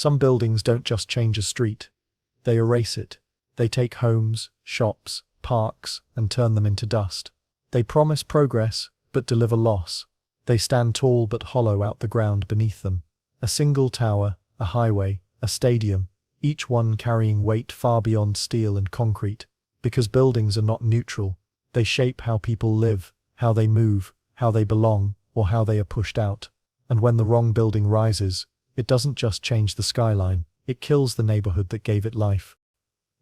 Some buildings don't just change a street. They erase it. They take homes, shops, parks, and turn them into dust. They promise progress, but deliver loss. They stand tall but hollow out the ground beneath them. A single tower, a highway, a stadium, each one carrying weight far beyond steel and concrete. Because buildings are not neutral. They shape how people live, how they move, how they belong, or how they are pushed out. And when the wrong building rises, it doesn't just change the skyline, it kills the neighborhood that gave it life.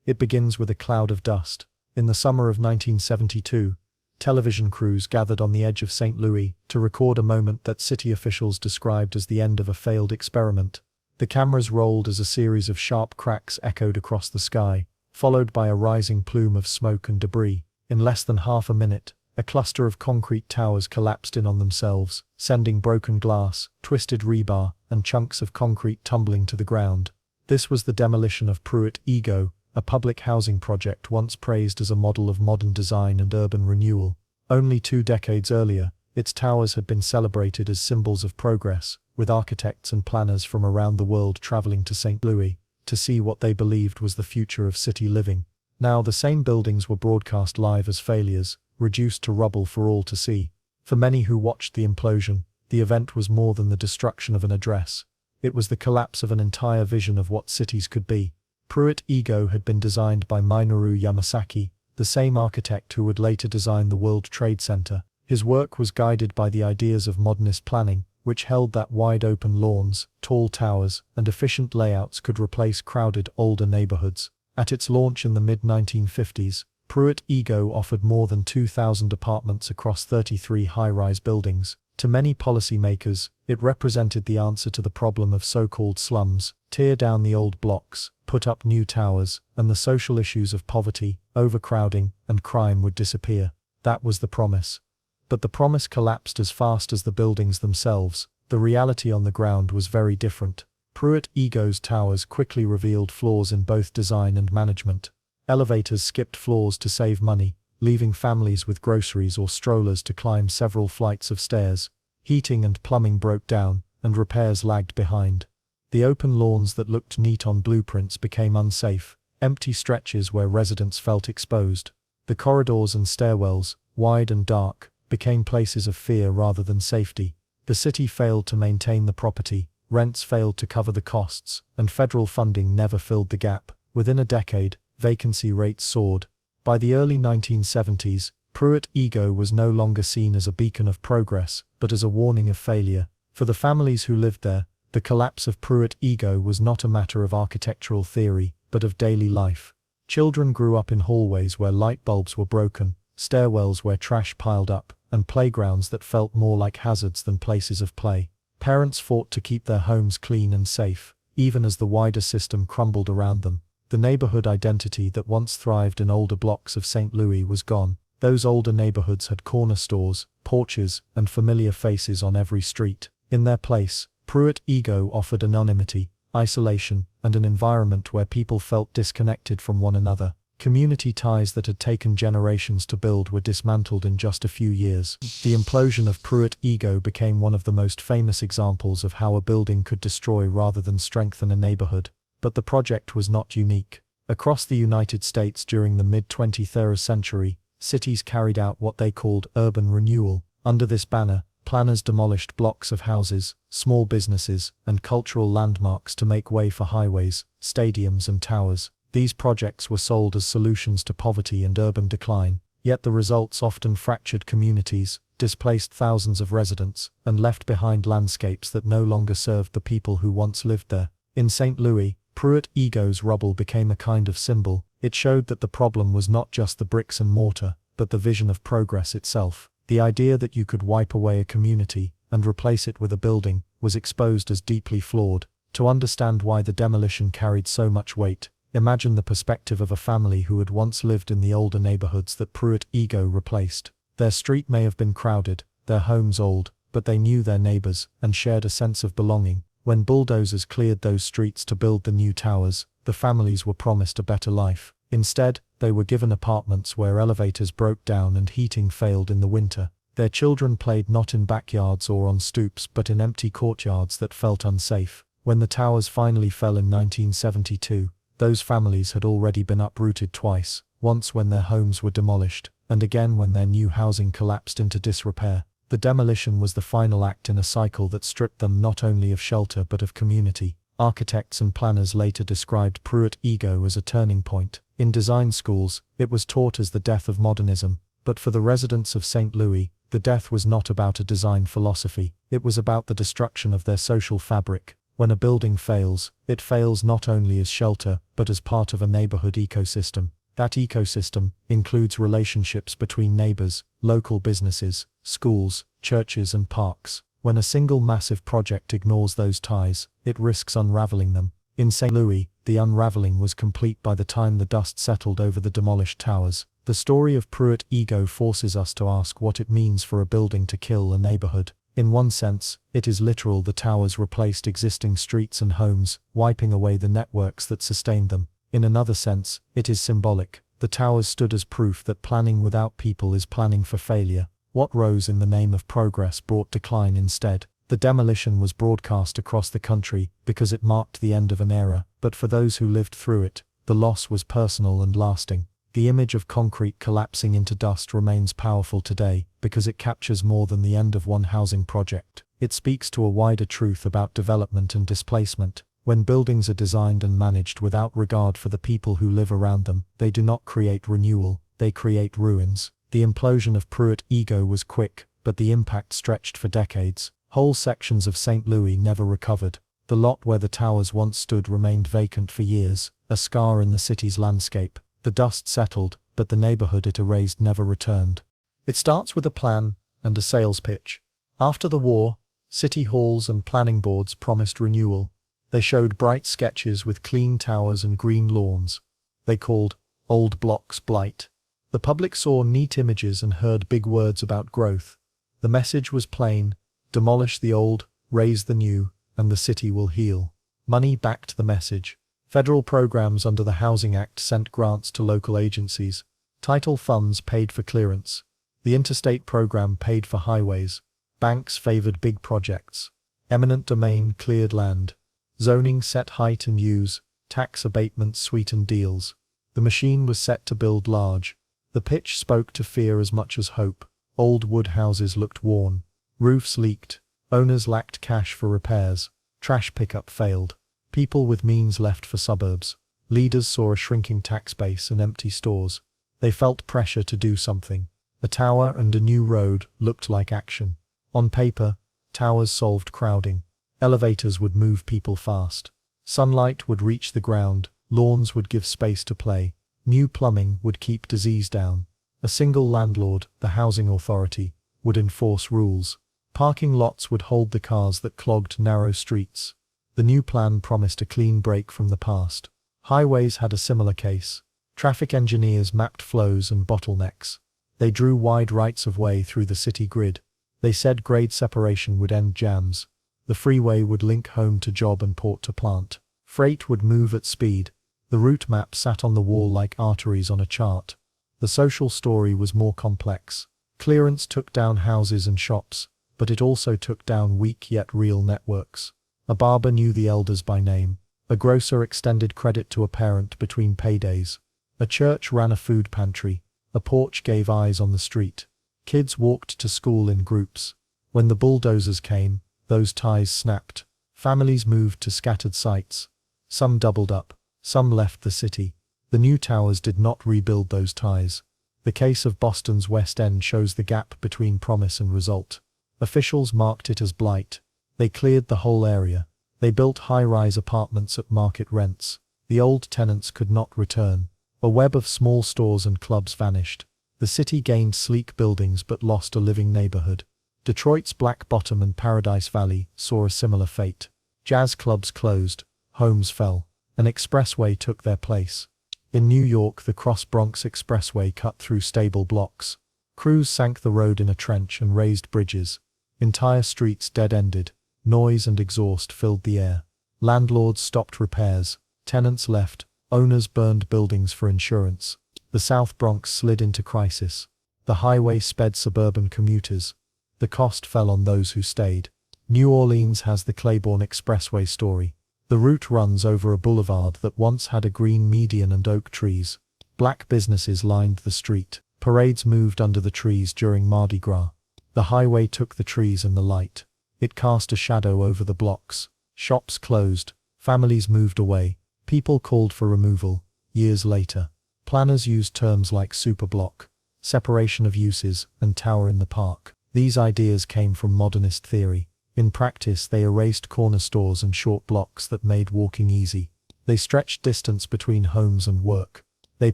It begins with a cloud of dust. In the summer of 1972, television crews gathered on the edge of St. Louis to record a moment that city officials described as the end of a failed experiment. The cameras rolled as a series of sharp cracks echoed across the sky, followed by a rising plume of smoke and debris. In less than half a minute, a cluster of concrete towers collapsed in on themselves, sending broken glass, twisted rebar, and chunks of concrete tumbling to the ground. This was the demolition of Pruitt-Igoe, a public housing project once praised as a model of modern design and urban renewal. Only 2 decades earlier, its towers had been celebrated as symbols of progress, with architects and planners from around the world traveling to St. Louis to see what they believed was the future of city living. Now the same buildings were broadcast live as failures, reduced to rubble for all to see. For many who watched the implosion, the event was more than the destruction of an address. It was the collapse of an entire vision of what cities could be. Pruitt-Igoe had been designed by Minoru Yamasaki, the same architect who would later design the World Trade Center. His work was guided by the ideas of modernist planning, which held that wide-open lawns, tall towers, and efficient layouts could replace crowded, older neighborhoods. At its launch in the mid-1950s, Pruitt-Igoe offered more than 2,000 apartments across 33 high-rise buildings. To many policymakers, it represented the answer to the problem of so-called slums: tear down the old blocks, put up new towers, and the social issues of poverty, overcrowding, and crime would disappear. That was the promise. But the promise collapsed as fast as the buildings themselves. The reality on the ground was very different. Pruitt-Igoe's towers quickly revealed flaws in both design and management. Elevators skipped floors to save money, leaving families with groceries or strollers to climb several flights of stairs. Heating and plumbing broke down, and repairs lagged behind. The open lawns that looked neat on blueprints became unsafe, empty stretches where residents felt exposed. The corridors and stairwells, wide and dark, became places of fear rather than safety. The city failed to maintain the property, rents failed to cover the costs, and federal funding never filled the gap. Within a decade, vacancy rates soared. By the early 1970s, Pruitt-Igoe was no longer seen as a beacon of progress, but as a warning of failure. For the families who lived there, the collapse of Pruitt-Igoe was not a matter of architectural theory, but of daily life. Children grew up in hallways where light bulbs were broken, stairwells where trash piled up, and playgrounds that felt more like hazards than places of play. Parents fought to keep their homes clean and safe, even as the wider system crumbled around them. The neighborhood identity that once thrived in older blocks of St. Louis was gone. Those older neighborhoods had corner stores, porches, and familiar faces on every street. In their place, Pruitt-Igoe offered anonymity, isolation, and an environment where people felt disconnected from one another. Community ties that had taken generations to build were dismantled in just a few years. The implosion of Pruitt-Igoe became one of the most famous examples of how a building could destroy rather than strengthen a neighborhood. But the project was not unique. Across the United States during the mid-23rd century, cities carried out what they called urban renewal. Under this banner, planners demolished blocks of houses, small businesses, and cultural landmarks to make way for highways, stadiums, and towers. These projects were sold as solutions to poverty and urban decline, yet the results often fractured communities, displaced thousands of residents, and left behind landscapes that no longer served the people who once lived there. In St. Louis, Pruitt-Igoe's rubble became a kind of symbol. It showed that the problem was not just the bricks and mortar, but the vision of progress itself. The idea that you could wipe away a community and replace it with a building was exposed as deeply flawed. To understand why the demolition carried so much weight, imagine the perspective of a family who had once lived in the older neighborhoods that Pruitt-Igoe replaced. Their street may have been crowded, their homes old, but they knew their neighbors and shared a sense of belonging. When bulldozers cleared those streets to build the new towers, the families were promised a better life. Instead, they were given apartments where elevators broke down and heating failed in the winter. Their children played not in backyards or on stoops but in empty courtyards that felt unsafe. When the towers finally fell in 1972, those families had already been uprooted twice, once when their homes were demolished, and again when their new housing collapsed into disrepair. The demolition was the final act in a cycle that stripped them not only of shelter but of community. Architects and planners later described Pruitt-Igoe as a turning point. In design schools, it was taught as the death of modernism, but for the residents of St. Louis, the death was not about a design philosophy, it was about the destruction of their social fabric. When a building fails, it fails not only as shelter, but as part of a neighborhood ecosystem. That ecosystem includes relationships between neighbors, local businesses, schools, churches and parks. When a single massive project ignores those ties, it risks unraveling them. In St. Louis, the unraveling was complete by the time the dust settled over the demolished towers. The story of Pruitt-Igoe forces us to ask what it means for a building to kill a neighborhood. In one sense, it is literal. The towers replaced existing streets and homes, wiping away the networks that sustained them. In another sense, it is symbolic. The towers stood as proof that planning without people is planning for failure. What rose in the name of progress brought decline instead. The demolition was broadcast across the country because it marked the end of an era, but for those who lived through it, the loss was personal and lasting. The image of concrete collapsing into dust remains powerful today because it captures more than the end of one housing project. It speaks to a wider truth about development and displacement. When buildings are designed and managed without regard for the people who live around them, they do not create renewal, they create ruins. The implosion of Pruitt-Igoe was quick, but the impact stretched for decades. Whole sections of St. Louis never recovered. The lot where the towers once stood remained vacant for years, a scar in the city's landscape. The dust settled, but the neighborhood it erased never returned. It starts with a plan and a sales pitch. After the war, city halls and planning boards promised renewal. They showed bright sketches with clean towers and green lawns. They called old blocks blight. The public saw neat images and heard big words about growth. The message was plain: demolish the old, raise the new, and the city will heal. Money backed the message. Federal programs under the Housing Act sent grants to local agencies. Title funds paid for clearance. The interstate program paid for highways. Banks favored big projects. Eminent domain cleared land. Zoning set height and use. Tax abatements sweetened deals. The machine was set to build large. The pitch spoke to fear as much as hope. Old wood houses looked worn. Roofs leaked. Owners lacked cash for repairs. Trash pickup failed. People with means left for suburbs. Leaders saw a shrinking tax base and empty stores. They felt pressure to do something. A tower and a new road looked like action. On paper, towers solved crowding. Elevators would move people fast. Sunlight would reach the ground. Lawns would give space to play. New plumbing would keep disease down. A single landlord, the housing authority, would enforce rules. Parking lots would hold the cars that clogged narrow streets. The new plan promised a clean break from the past. Highways had a similar case. Traffic engineers mapped flows and bottlenecks. They drew wide rights of way through the city grid. They said grade separation would end jams. The freeway would link home to job and port to plant. Freight would move at speed. The route map sat on the wall like arteries on a chart. The social story was more complex. Clearance took down houses and shops, but it also took down weak yet real networks. A barber knew the elders by name. A grocer extended credit to a parent between paydays. A church ran a food pantry. A porch gave eyes on the street. Kids walked to school in groups. When the bulldozers came, those ties snapped. Families moved to scattered sites. Some doubled up. Some left the city. The new towers did not rebuild those ties. The case of Boston's West End shows the gap between promise and result. Officials marked it as blight. They cleared the whole area. They built high-rise apartments at market rents. The old tenants could not return. A web of small stores and clubs vanished. The city gained sleek buildings but lost a living neighborhood. Detroit's Black Bottom and Paradise Valley saw a similar fate. Jazz clubs closed. Homes fell. An expressway took their place. In New York, the Cross-Bronx Expressway cut through stable blocks. Crews sank the road in a trench and raised bridges. Entire streets dead-ended. Noise and exhaust filled the air. Landlords stopped repairs. Tenants left. Owners burned buildings for insurance. The South Bronx slid into crisis. The highway sped suburban commuters. The cost fell on those who stayed. New Orleans has the Claiborne Expressway story. The route runs over a boulevard that once had a green median and oak trees. Black businesses lined the street. Parades moved under the trees during Mardi Gras. The highway took the trees and the light. It cast a shadow over the blocks. Shops closed. Families moved away. People called for removal. Years later, planners used terms like superblock, separation of uses, and tower in the park. These ideas came from modernist theory. In practice, they erased corner stores and short blocks that made walking easy. They stretched distance between homes and work. They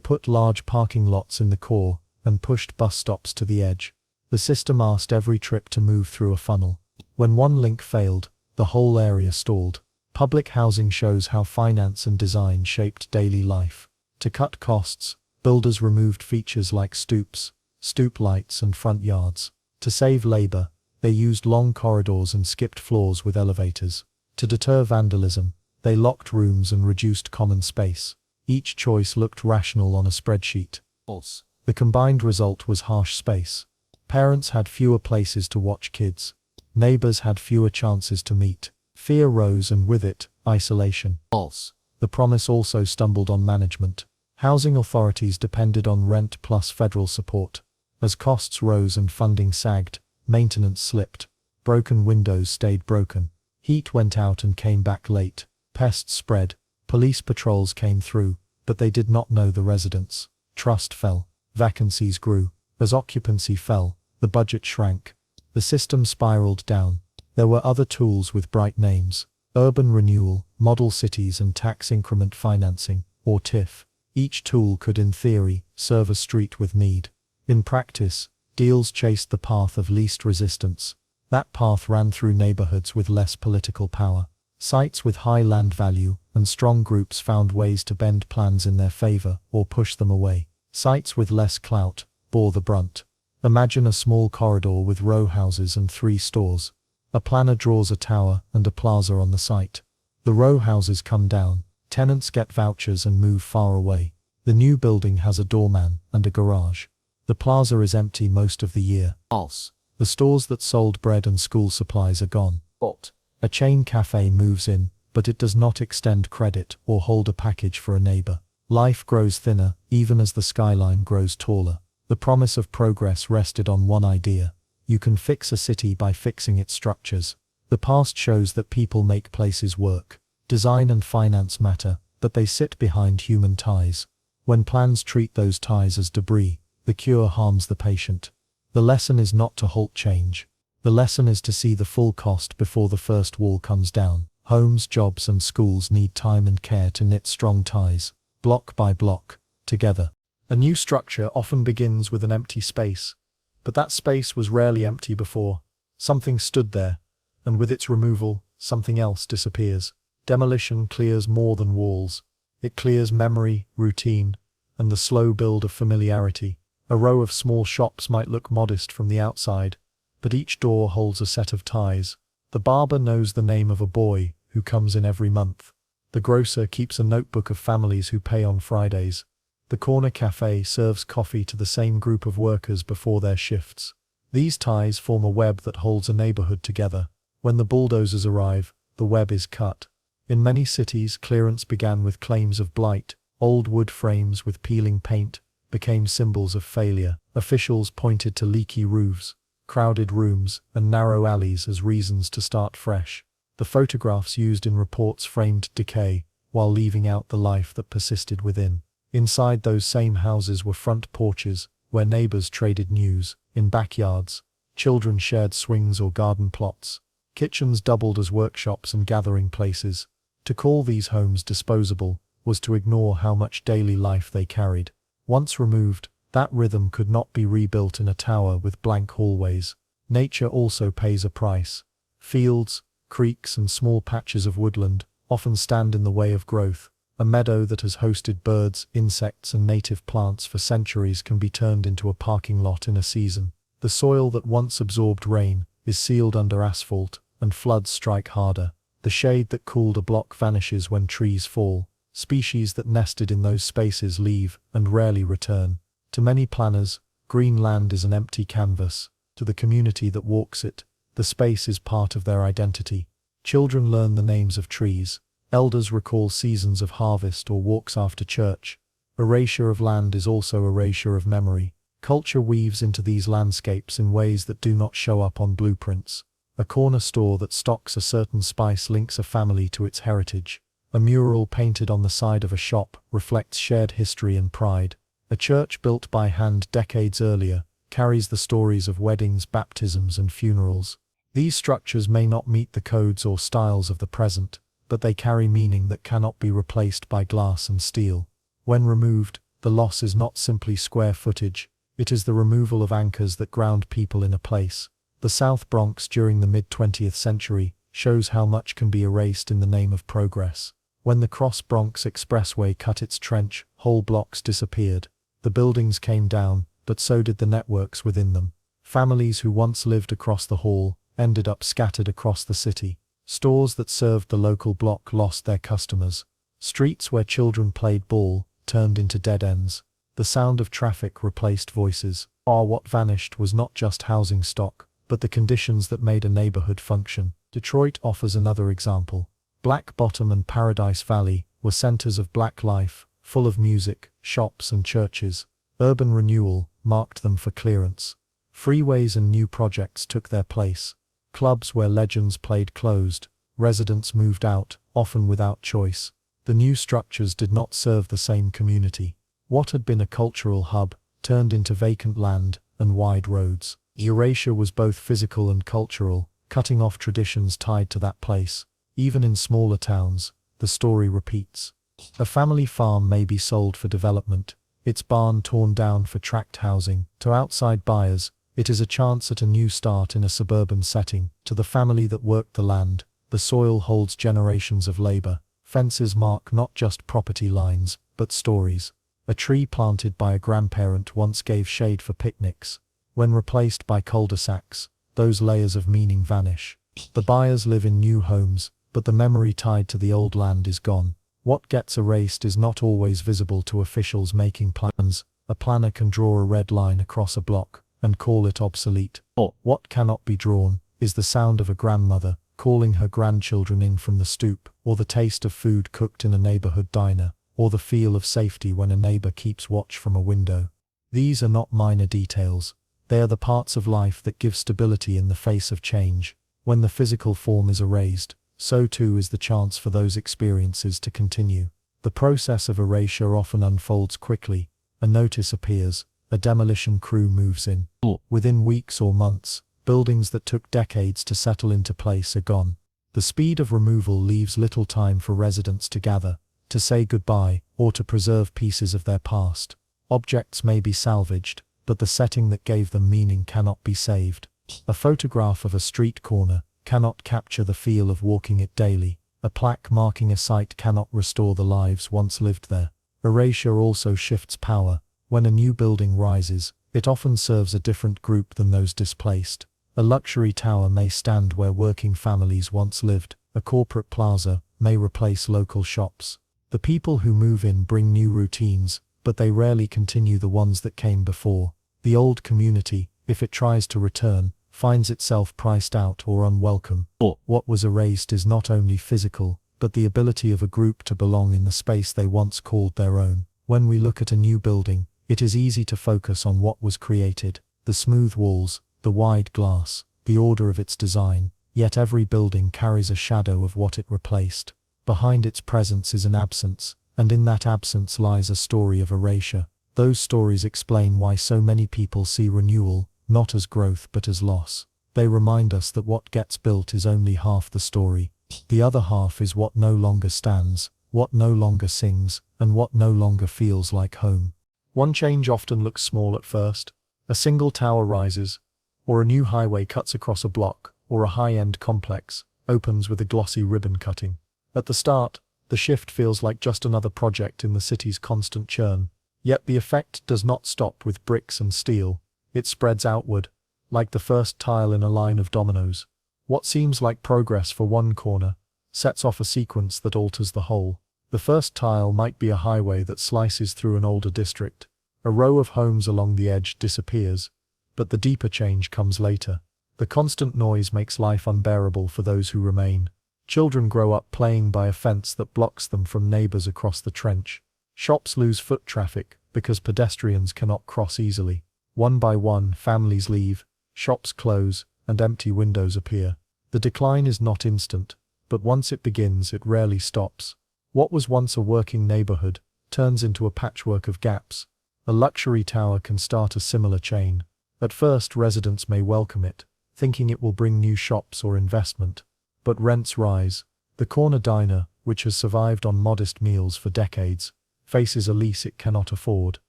put large parking lots in the core and pushed bus stops to the edge. The system asked every trip to move through a funnel. When one link failed, the whole area stalled. Public housing shows how finance and design shaped daily life. To cut costs, builders removed features like stoops, stoop lights, and front yards. To save labor, they used long corridors and skipped floors with elevators. To deter vandalism, they locked rooms and reduced common space. Each choice looked rational on a spreadsheet. False. The combined result was harsh space. Parents had fewer places to watch kids. Neighbors had fewer chances to meet. Fear rose, and with it, isolation. False. The promise also stumbled on management. Housing authorities depended on rent plus federal support. As costs rose and funding sagged, maintenance slipped. Broken windows stayed broken. Heat went out and came back late. Pests spread. Police patrols came through, but they did not know the residents. Trust fell. Vacancies grew. As occupancy fell, the budget shrank. The system spiraled down. There were other tools with bright names: urban renewal, model cities, and tax increment financing, or TIF. Each tool could, in theory, serve a street with need. In practice, deals chased the path of least resistance. That path ran through neighborhoods with less political power. Sites with high land value and strong groups found ways to bend plans in their favor or push them away. Sites with less clout bore the brunt. Imagine a small corridor with row houses and 3 stores. A planner draws a tower and a plaza on the site. The row houses come down, tenants get vouchers and move far away. The new building has a doorman and a garage. The plaza is empty most of the year. False. The stores that sold bread and school supplies are gone. But a chain cafe moves in, but it does not extend credit or hold a package for a neighbor. Life grows thinner, even as the skyline grows taller. The promise of progress rested on one idea: you can fix a city by fixing its structures. The past shows that people make places work. Design and finance matter, but they sit behind human ties. When plans treat those ties as debris, the cure harms the patient. The lesson is not to halt change. The lesson is to see the full cost before the first wall comes down. Homes, jobs, and schools need time and care to knit strong ties, block by block, together. A new structure often begins with an empty space, but that space was rarely empty before. Something stood there, and with its removal, something else disappears. Demolition clears more than walls. It clears memory, routine, and the slow build of familiarity. A row of small shops might look modest from the outside, but each door holds a set of ties. The barber knows the name of a boy who comes in every month. The grocer keeps a notebook of families who pay on Fridays. The corner cafe serves coffee to the same group of workers before their shifts. These ties form a web that holds a neighborhood together. When the bulldozers arrive, the web is cut. In many cities, clearance began with claims of blight. Old wood frames with peeling paint became symbols of failure. Officials pointed to leaky roofs, crowded rooms, and narrow alleys as reasons to start fresh. The photographs used in reports framed decay, while leaving out the life that persisted within. Inside those same houses were front porches, where neighbors traded news. In backyards, children shared swings or garden plots. Kitchens doubled as workshops and gathering places. To call these homes disposable was to ignore how much daily life they carried. Once removed, that rhythm could not be rebuilt in a tower with blank hallways. Nature also pays a price. Fields, creeks, and small patches of woodland often stand in the way of growth. A meadow that has hosted birds, insects, and native plants for centuries can be turned into a parking lot in a season. The soil that once absorbed rain is sealed under asphalt, and floods strike harder. The shade that cooled a block vanishes when trees fall. Species that nested in those spaces leave and rarely return. To many planners, green land is an empty canvas. To the community that walks it, The space is part of their identity. Children learn the names of trees. Elders recall seasons of harvest or walks after church. Erasure of land is also erasure of memory. Culture weaves into these landscapes in ways that do not show up on blueprints. A corner store that stocks a certain spice links a family to its heritage. A mural painted on the side of a shop reflects shared history and pride. A church built by hand decades earlier carries the stories of weddings, baptisms, and funerals. These structures may not meet the codes or styles of the present, but they carry meaning that cannot be replaced by glass and steel. When removed, the loss is not simply square footage, it is the removal of anchors that ground people in a place. The South Bronx during the mid-20th century shows how much can be erased in the name of progress. When the Cross Bronx Expressway cut its trench, whole blocks disappeared. The buildings came down, but so did the networks within them. Families who once lived across the hall ended up scattered across the city. Stores that served the local block lost their customers. Streets where children played ball turned into dead ends. The sound of traffic replaced voices. What vanished was not just housing stock, but the conditions that made a neighborhood function. Detroit offers another example. Black Bottom and Paradise Valley were centers of black life, full of music, shops, and churches. Urban renewal marked them for clearance. Freeways and new projects took their place. Clubs where legends played closed. Residents moved out, often without choice. The new structures did not serve the same community. What had been a cultural hub turned into vacant land and wide roads. Erasure was both physical and cultural, cutting off traditions tied to that place. Even in smaller towns, the story repeats. A family farm may be sold for development, its barn torn down for tract housing. To outside buyers, it is a chance at a new start in a suburban setting. To the family that worked the land, the soil holds generations of labor. Fences mark not just property lines, but stories. A tree planted by a grandparent once gave shade for picnics. When replaced by cul-de-sacs, those layers of meaning vanish. The buyers live in new homes, but the memory tied to the old land is gone. What gets erased is not always visible to officials making plans. A planner can draw a red line across a block and call it obsolete. What cannot be drawn is the sound of a grandmother calling her grandchildren in from the stoop, or the taste of food cooked in a neighborhood diner, or the feel of safety when a neighbor keeps watch from a window. These are not minor details. They are the parts of life that give stability in the face of change. When the physical form is erased, so too is the chance for those experiences to continue. The process of erasure often unfolds quickly. A notice appears, a demolition crew moves in. Within weeks or months, buildings that took decades to settle into place are gone. The speed of removal leaves little time for residents to gather, to say goodbye, or to preserve pieces of their past. Objects may be salvaged, but the setting that gave them meaning cannot be saved. A photograph of a street corner cannot capture the feel of walking it daily. A plaque marking a site cannot restore the lives once lived there. Erasure also shifts power. When a new building rises, it often serves a different group than those displaced. A luxury tower may stand where working families once lived. A corporate plaza may replace local shops. The people who move in bring new routines, but they rarely continue the ones that came before. The old community, if it tries to return, finds itself priced out or unwelcome. What was erased is not only physical, but the ability of a group to belong in the space they once called their own. When we look at a new building, it is easy to focus on what was created, the smooth walls, the wide glass, the order of its design, yet every building carries a shadow of what it replaced. Behind its presence is an absence, and in that absence lies a story of erasure. Those stories explain why so many people see renewal, not as growth but as loss. They remind us that what gets built is only half the story. The other half is what no longer stands, what no longer sings, and what no longer feels like home. One change often looks small at first. A single tower rises, or a new highway cuts across a block, or a high-end complex opens with a glossy ribbon cutting. At the start, the shift feels like just another project in the city's constant churn. Yet the effect does not stop with bricks and steel. It spreads outward, like the first tile in a line of dominoes. What seems like progress for one corner sets off a sequence that alters the whole. The first tile might be a highway that slices through an older district. A row of homes along the edge disappears, but the deeper change comes later. The constant noise makes life unbearable for those who remain. Children grow up playing by a fence that blocks them from neighbors across the trench. Shops lose foot traffic because pedestrians cannot cross easily. One by one, families leave, shops close, and empty windows appear. The decline is not instant, but once it begins, it rarely stops. What was once a working neighborhood turns into a patchwork of gaps. A luxury tower can start a similar chain. At first, residents may welcome it, thinking it will bring new shops or investment. But rents rise. The corner diner, which has survived on modest meals for decades, faces a lease it cannot afford.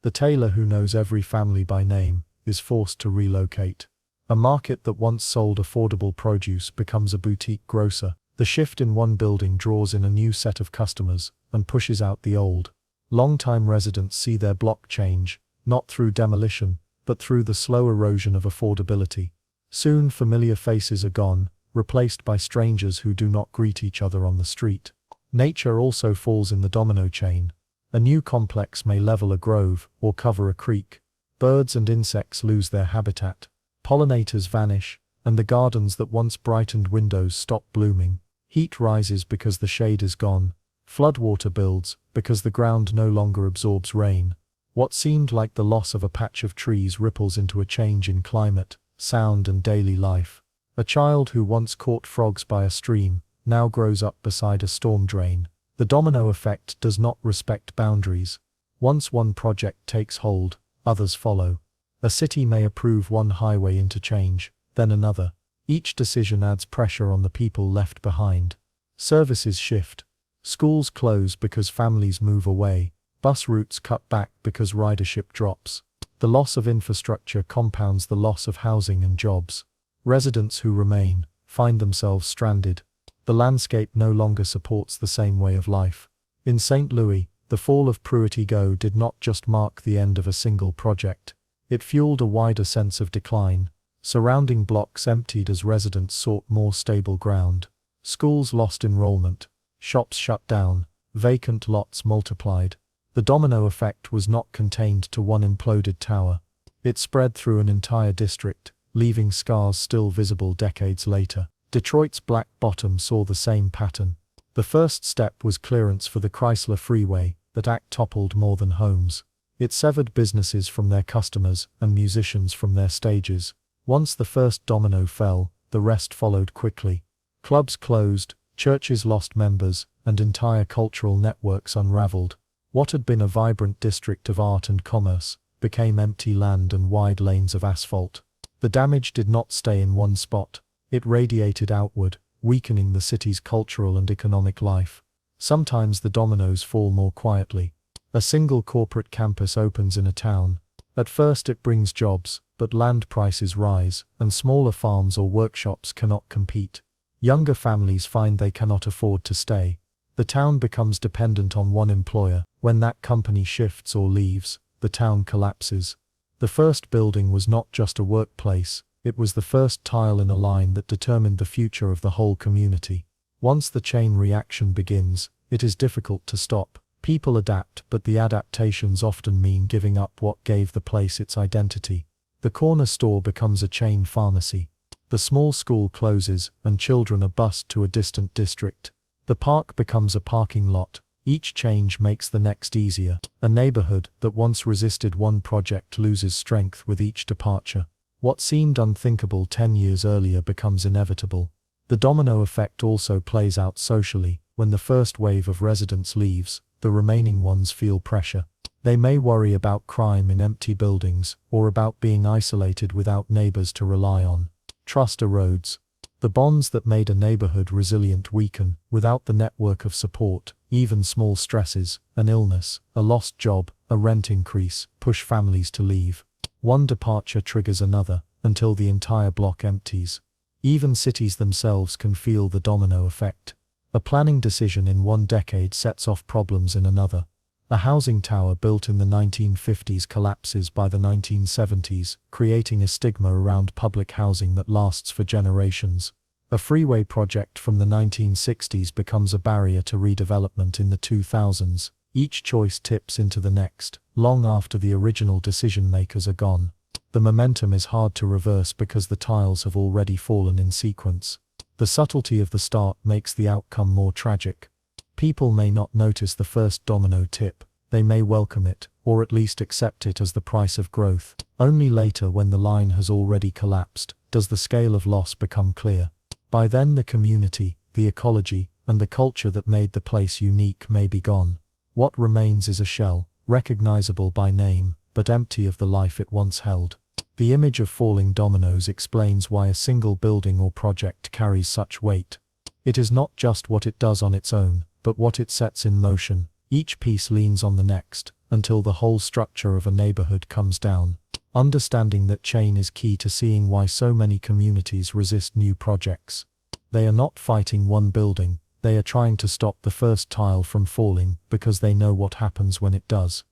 The tailor who knows every family by name is forced to relocate. A market that once sold affordable produce becomes a boutique grocer. The shift in one building draws in a new set of customers and pushes out the old. Long-time residents see their block change, not through demolition, but through the slow erosion of affordability. Soon familiar faces are gone, replaced by strangers who do not greet each other on the street. Nature also falls in the domino chain. A new complex may level a grove or cover a creek. Birds and insects lose their habitat. Pollinators vanish, and the gardens that once brightened windows stop blooming. Heat rises because the shade is gone. Floodwater builds because the ground no longer absorbs rain. What seemed like the loss of a patch of trees ripples into a change in climate, sound, and daily life. A child who once caught frogs by a stream now grows up beside a storm drain. The domino effect does not respect boundaries. Once one project takes hold, others follow. A city may approve one highway interchange, then another. Each decision adds pressure on the people left behind. Services shift. Schools close because families move away. Bus routes cut back because ridership drops. The loss of infrastructure compounds the loss of housing and jobs. Residents who remain find themselves stranded. The landscape no longer supports the same way of life. In St. Louis, the fall of Pruitt-Igoe did not just mark the end of a single project. It fueled a wider sense of decline. Surrounding blocks emptied as residents sought more stable ground. Schools lost enrollment. Shops shut down. Vacant lots multiplied. The domino effect was not contained to one imploded tower. It spread through an entire district, leaving scars still visible decades later. Detroit's Black Bottom saw the same pattern. The first step was clearance for the Chrysler Freeway. That act toppled more than homes. It severed businesses from their customers and musicians from their stages. Once the first domino fell, the rest followed quickly. Clubs closed, churches lost members, and entire cultural networks unraveled. What had been a vibrant district of art and commerce became empty land and wide lanes of asphalt. The damage did not stay in one spot. It radiated outward, weakening the city's cultural and economic life. Sometimes the dominoes fall more quietly. A single corporate campus opens in a town. At first it brings jobs, but land prices rise, and smaller farms or workshops cannot compete. Younger families find they cannot afford to stay. The town becomes dependent on one employer. When that company shifts or leaves, the town collapses. The first building was not just a workplace. It was the first tile in a line that determined the future of the whole community. Once the chain reaction begins, it is difficult to stop. People adapt, but the adaptations often mean giving up what gave the place its identity. The corner store becomes a chain pharmacy. The small school closes, and children are bused to a distant district. The park becomes a parking lot. Each change makes the next easier. A neighborhood that once resisted one project loses strength with each departure. What seemed unthinkable 10 years earlier becomes inevitable. The domino effect also plays out socially. When the first wave of residents leaves, the remaining ones feel pressure. They may worry about crime in empty buildings, or about being isolated without neighbors to rely on. Trust erodes. The bonds that made a neighborhood resilient weaken. Without the network of support, even small stresses, an illness, a lost job, a rent increase, push families to leave. One departure triggers another, until the entire block empties. Even cities themselves can feel the domino effect. A planning decision in one decade sets off problems in another. A housing tower built in the 1950s collapses by the 1970s, creating a stigma around public housing that lasts for generations. A freeway project from the 1960s becomes a barrier to redevelopment in the 2000s. Each choice tips into the next, long after the original decision makers are gone. The momentum is hard to reverse because the tiles have already fallen in sequence. The subtlety of the start makes the outcome more tragic. People may not notice the first domino tip. They may welcome it, or at least accept it as the price of growth. Only later, when the line has already collapsed, does the scale of loss become clear. By then the community, the ecology, and the culture that made the place unique may be gone. What remains is a shell, recognizable by name, but empty of the life it once held. The image of falling dominoes explains why a single building or project carries such weight. It is not just what it does on its own, but what it sets in motion. Each piece leans on the next, until the whole structure of a neighborhood comes down. Understanding that chain is key to seeing why so many communities resist new projects. They are not fighting one building, they are trying to stop the first tile from falling because they know what happens when it does.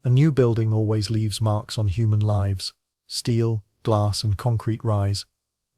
A new building always leaves marks on human lives. Steel, glass, and concrete rise.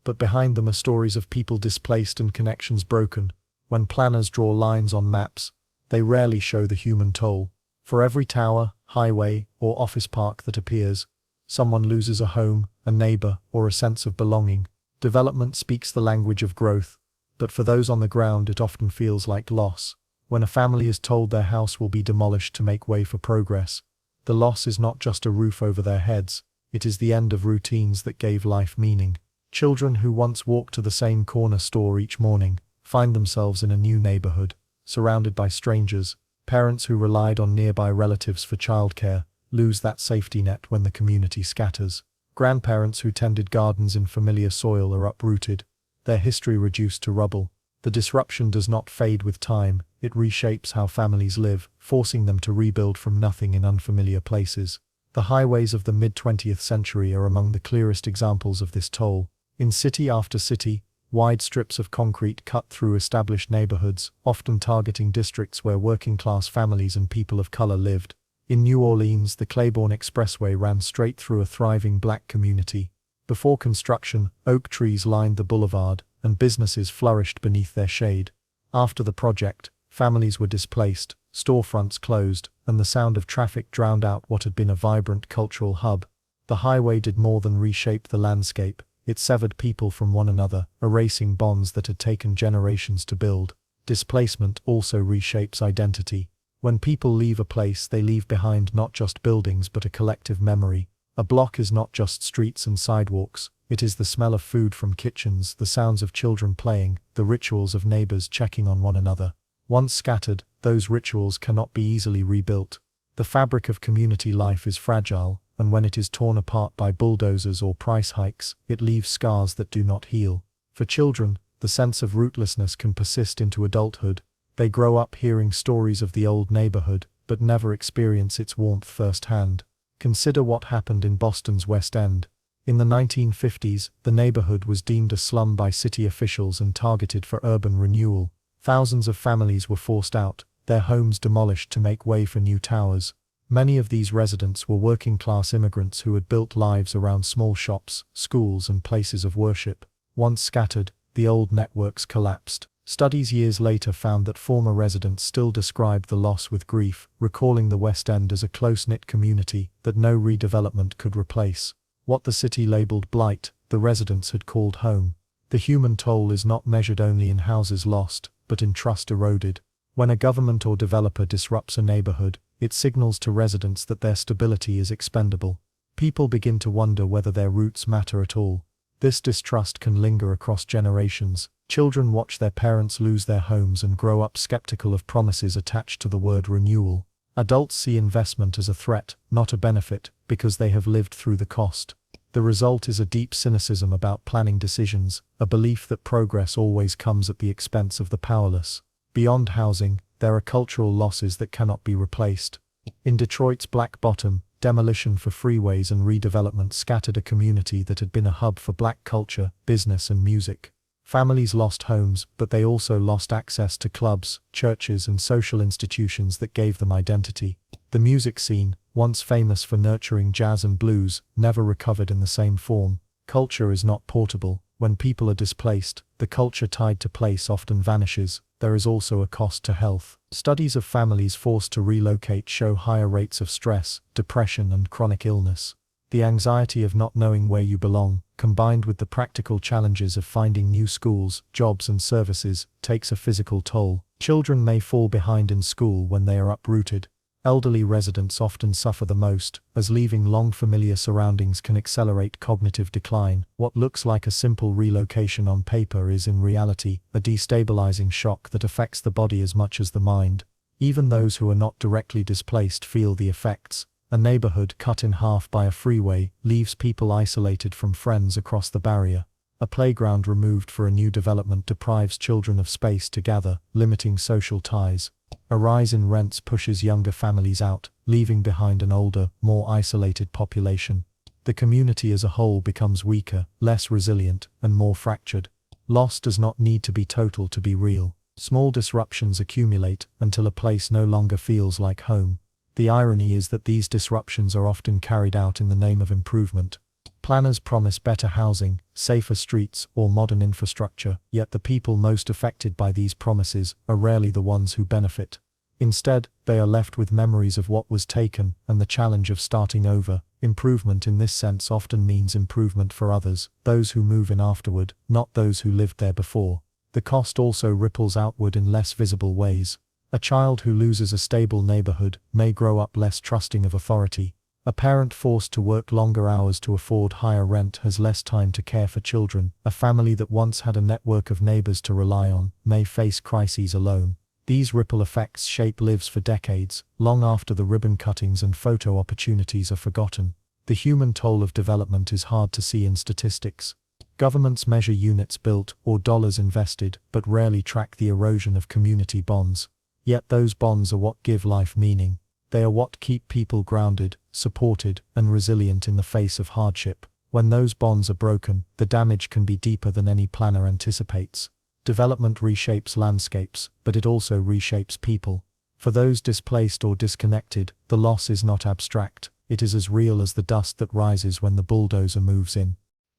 But behind them are stories of people displaced and connections broken. When planners draw lines on maps, they rarely show the human toll. For every tower, highway, or office park that appears, someone loses a home, a neighbor, or a sense of belonging. Development speaks the language of growth, but for those on the ground it often feels like loss. When a family is told their house will be demolished to make way for progress, the loss is not just a roof over their heads, it is the end of routines that gave life meaning. Children who once walked to the same corner store each morning find themselves in a new neighborhood, surrounded by strangers. Parents who relied on nearby relatives for childcare lose that safety net when the community scatters. Grandparents who tended gardens in familiar soil are uprooted, their history reduced to rubble. The disruption does not fade with time, it reshapes how families live, forcing them to rebuild from nothing in unfamiliar places. The highways of the mid-20th century are among the clearest examples of this toll. In city after city, wide strips of concrete cut through established neighborhoods, often targeting districts where working-class families and people of color lived. In New Orleans, the Claiborne Expressway ran straight through a thriving black community. Before construction, oak trees lined the boulevard, and businesses flourished beneath their shade. After the project, families were displaced, storefronts closed, and the sound of traffic drowned out what had been a vibrant cultural hub. The highway did more than reshape the landscape, it severed people from one another, erasing bonds that had taken generations to build. Displacement also reshapes identity. When people leave a place, they leave behind not just buildings but a collective memory. A block is not just streets and sidewalks, it is the smell of food from kitchens, the sounds of children playing, the rituals of neighbors checking on one another. Once scattered, those rituals cannot be easily rebuilt. The fabric of community life is fragile, and when it is torn apart by bulldozers or price hikes, it leaves scars that do not heal. For children, the sense of rootlessness can persist into adulthood. They grow up hearing stories of the old neighborhood, but never experience its warmth firsthand. Consider what happened in Boston's West End. In the 1950s, the neighborhood was deemed a slum by city officials and targeted for urban renewal. Thousands of families were forced out, their homes demolished to make way for new towers. Many of these residents were working-class immigrants who had built lives around small shops, schools, and places of worship. Once scattered, the old networks collapsed. Studies years later found that former residents still described the loss with grief, recalling the West End as a close-knit community that no redevelopment could replace. What the city labeled blight, the residents had called home. The human toll is not measured only in houses lost, but in trust eroded. When a government or developer disrupts a neighborhood, it signals to residents that their stability is expendable. People begin to wonder whether their roots matter at all. This distrust can linger across generations. Children watch their parents lose their homes and grow up skeptical of promises attached to the word renewal. Adults see investment as a threat, not a benefit, because they have lived through the cost. The result is a deep cynicism about planning decisions, a belief that progress always comes at the expense of the powerless. Beyond housing, there are cultural losses that cannot be replaced. In Detroit's Black Bottom, demolition for freeways and redevelopment scattered a community that had been a hub for black culture, business, and music. Families lost homes, but they also lost access to clubs, churches, and social institutions that gave them identity. The music scene, once famous for nurturing jazz and blues, never recovered in the same form. Culture is not portable. When people are displaced, the culture tied to place often vanishes. There is also a cost to health. Studies of families forced to relocate show higher rates of stress, depression, and chronic illness. The anxiety of not knowing where you belong, combined with the practical challenges of finding new schools, jobs and services, takes a physical toll. Children may fall behind in school when they are uprooted. Elderly residents often suffer the most, as leaving long familiar surroundings can accelerate cognitive decline. What looks like a simple relocation on paper is in reality a destabilizing shock that affects the body as much as the mind. Even those who are not directly displaced feel the effects. A neighborhood cut in half by a freeway leaves people isolated from friends across the barrier. A playground removed for a new development deprives children of space to gather, limiting social ties. A rise in rents pushes younger families out, leaving behind an older, more isolated population. The community as a whole becomes weaker, less resilient, and more fractured. Loss does not need to be total to be real. Small disruptions accumulate until a place no longer feels like home. The irony is that these disruptions are often carried out in the name of improvement. Planners promise better housing, safer streets, or modern infrastructure, yet the people most affected by these promises are rarely the ones who benefit. Instead, they are left with memories of what was taken and the challenge of starting over. Improvement in this sense often means improvement for others, those who move in afterward, not those who lived there before. The cost also ripples outward in less visible ways. A child who loses a stable neighborhood may grow up less trusting of authority. A parent forced to work longer hours to afford higher rent has less time to care for children. A family that once had a network of neighbors to rely on may face crises alone. These ripple effects shape lives for decades, long after the ribbon cuttings and photo opportunities are forgotten. The human toll of development is hard to see in statistics. Governments measure units built or dollars invested, but rarely track the erosion of community bonds. Yet those bonds are what give life meaning. They are what keep people grounded, supported, and resilient in the face of hardship. When those bonds are broken, the damage can be deeper than any planner anticipates. Development reshapes landscapes, but it also reshapes people. For those displaced or disconnected, the loss is not abstract. It is as real as the dust that rises when the bulldozer moves in.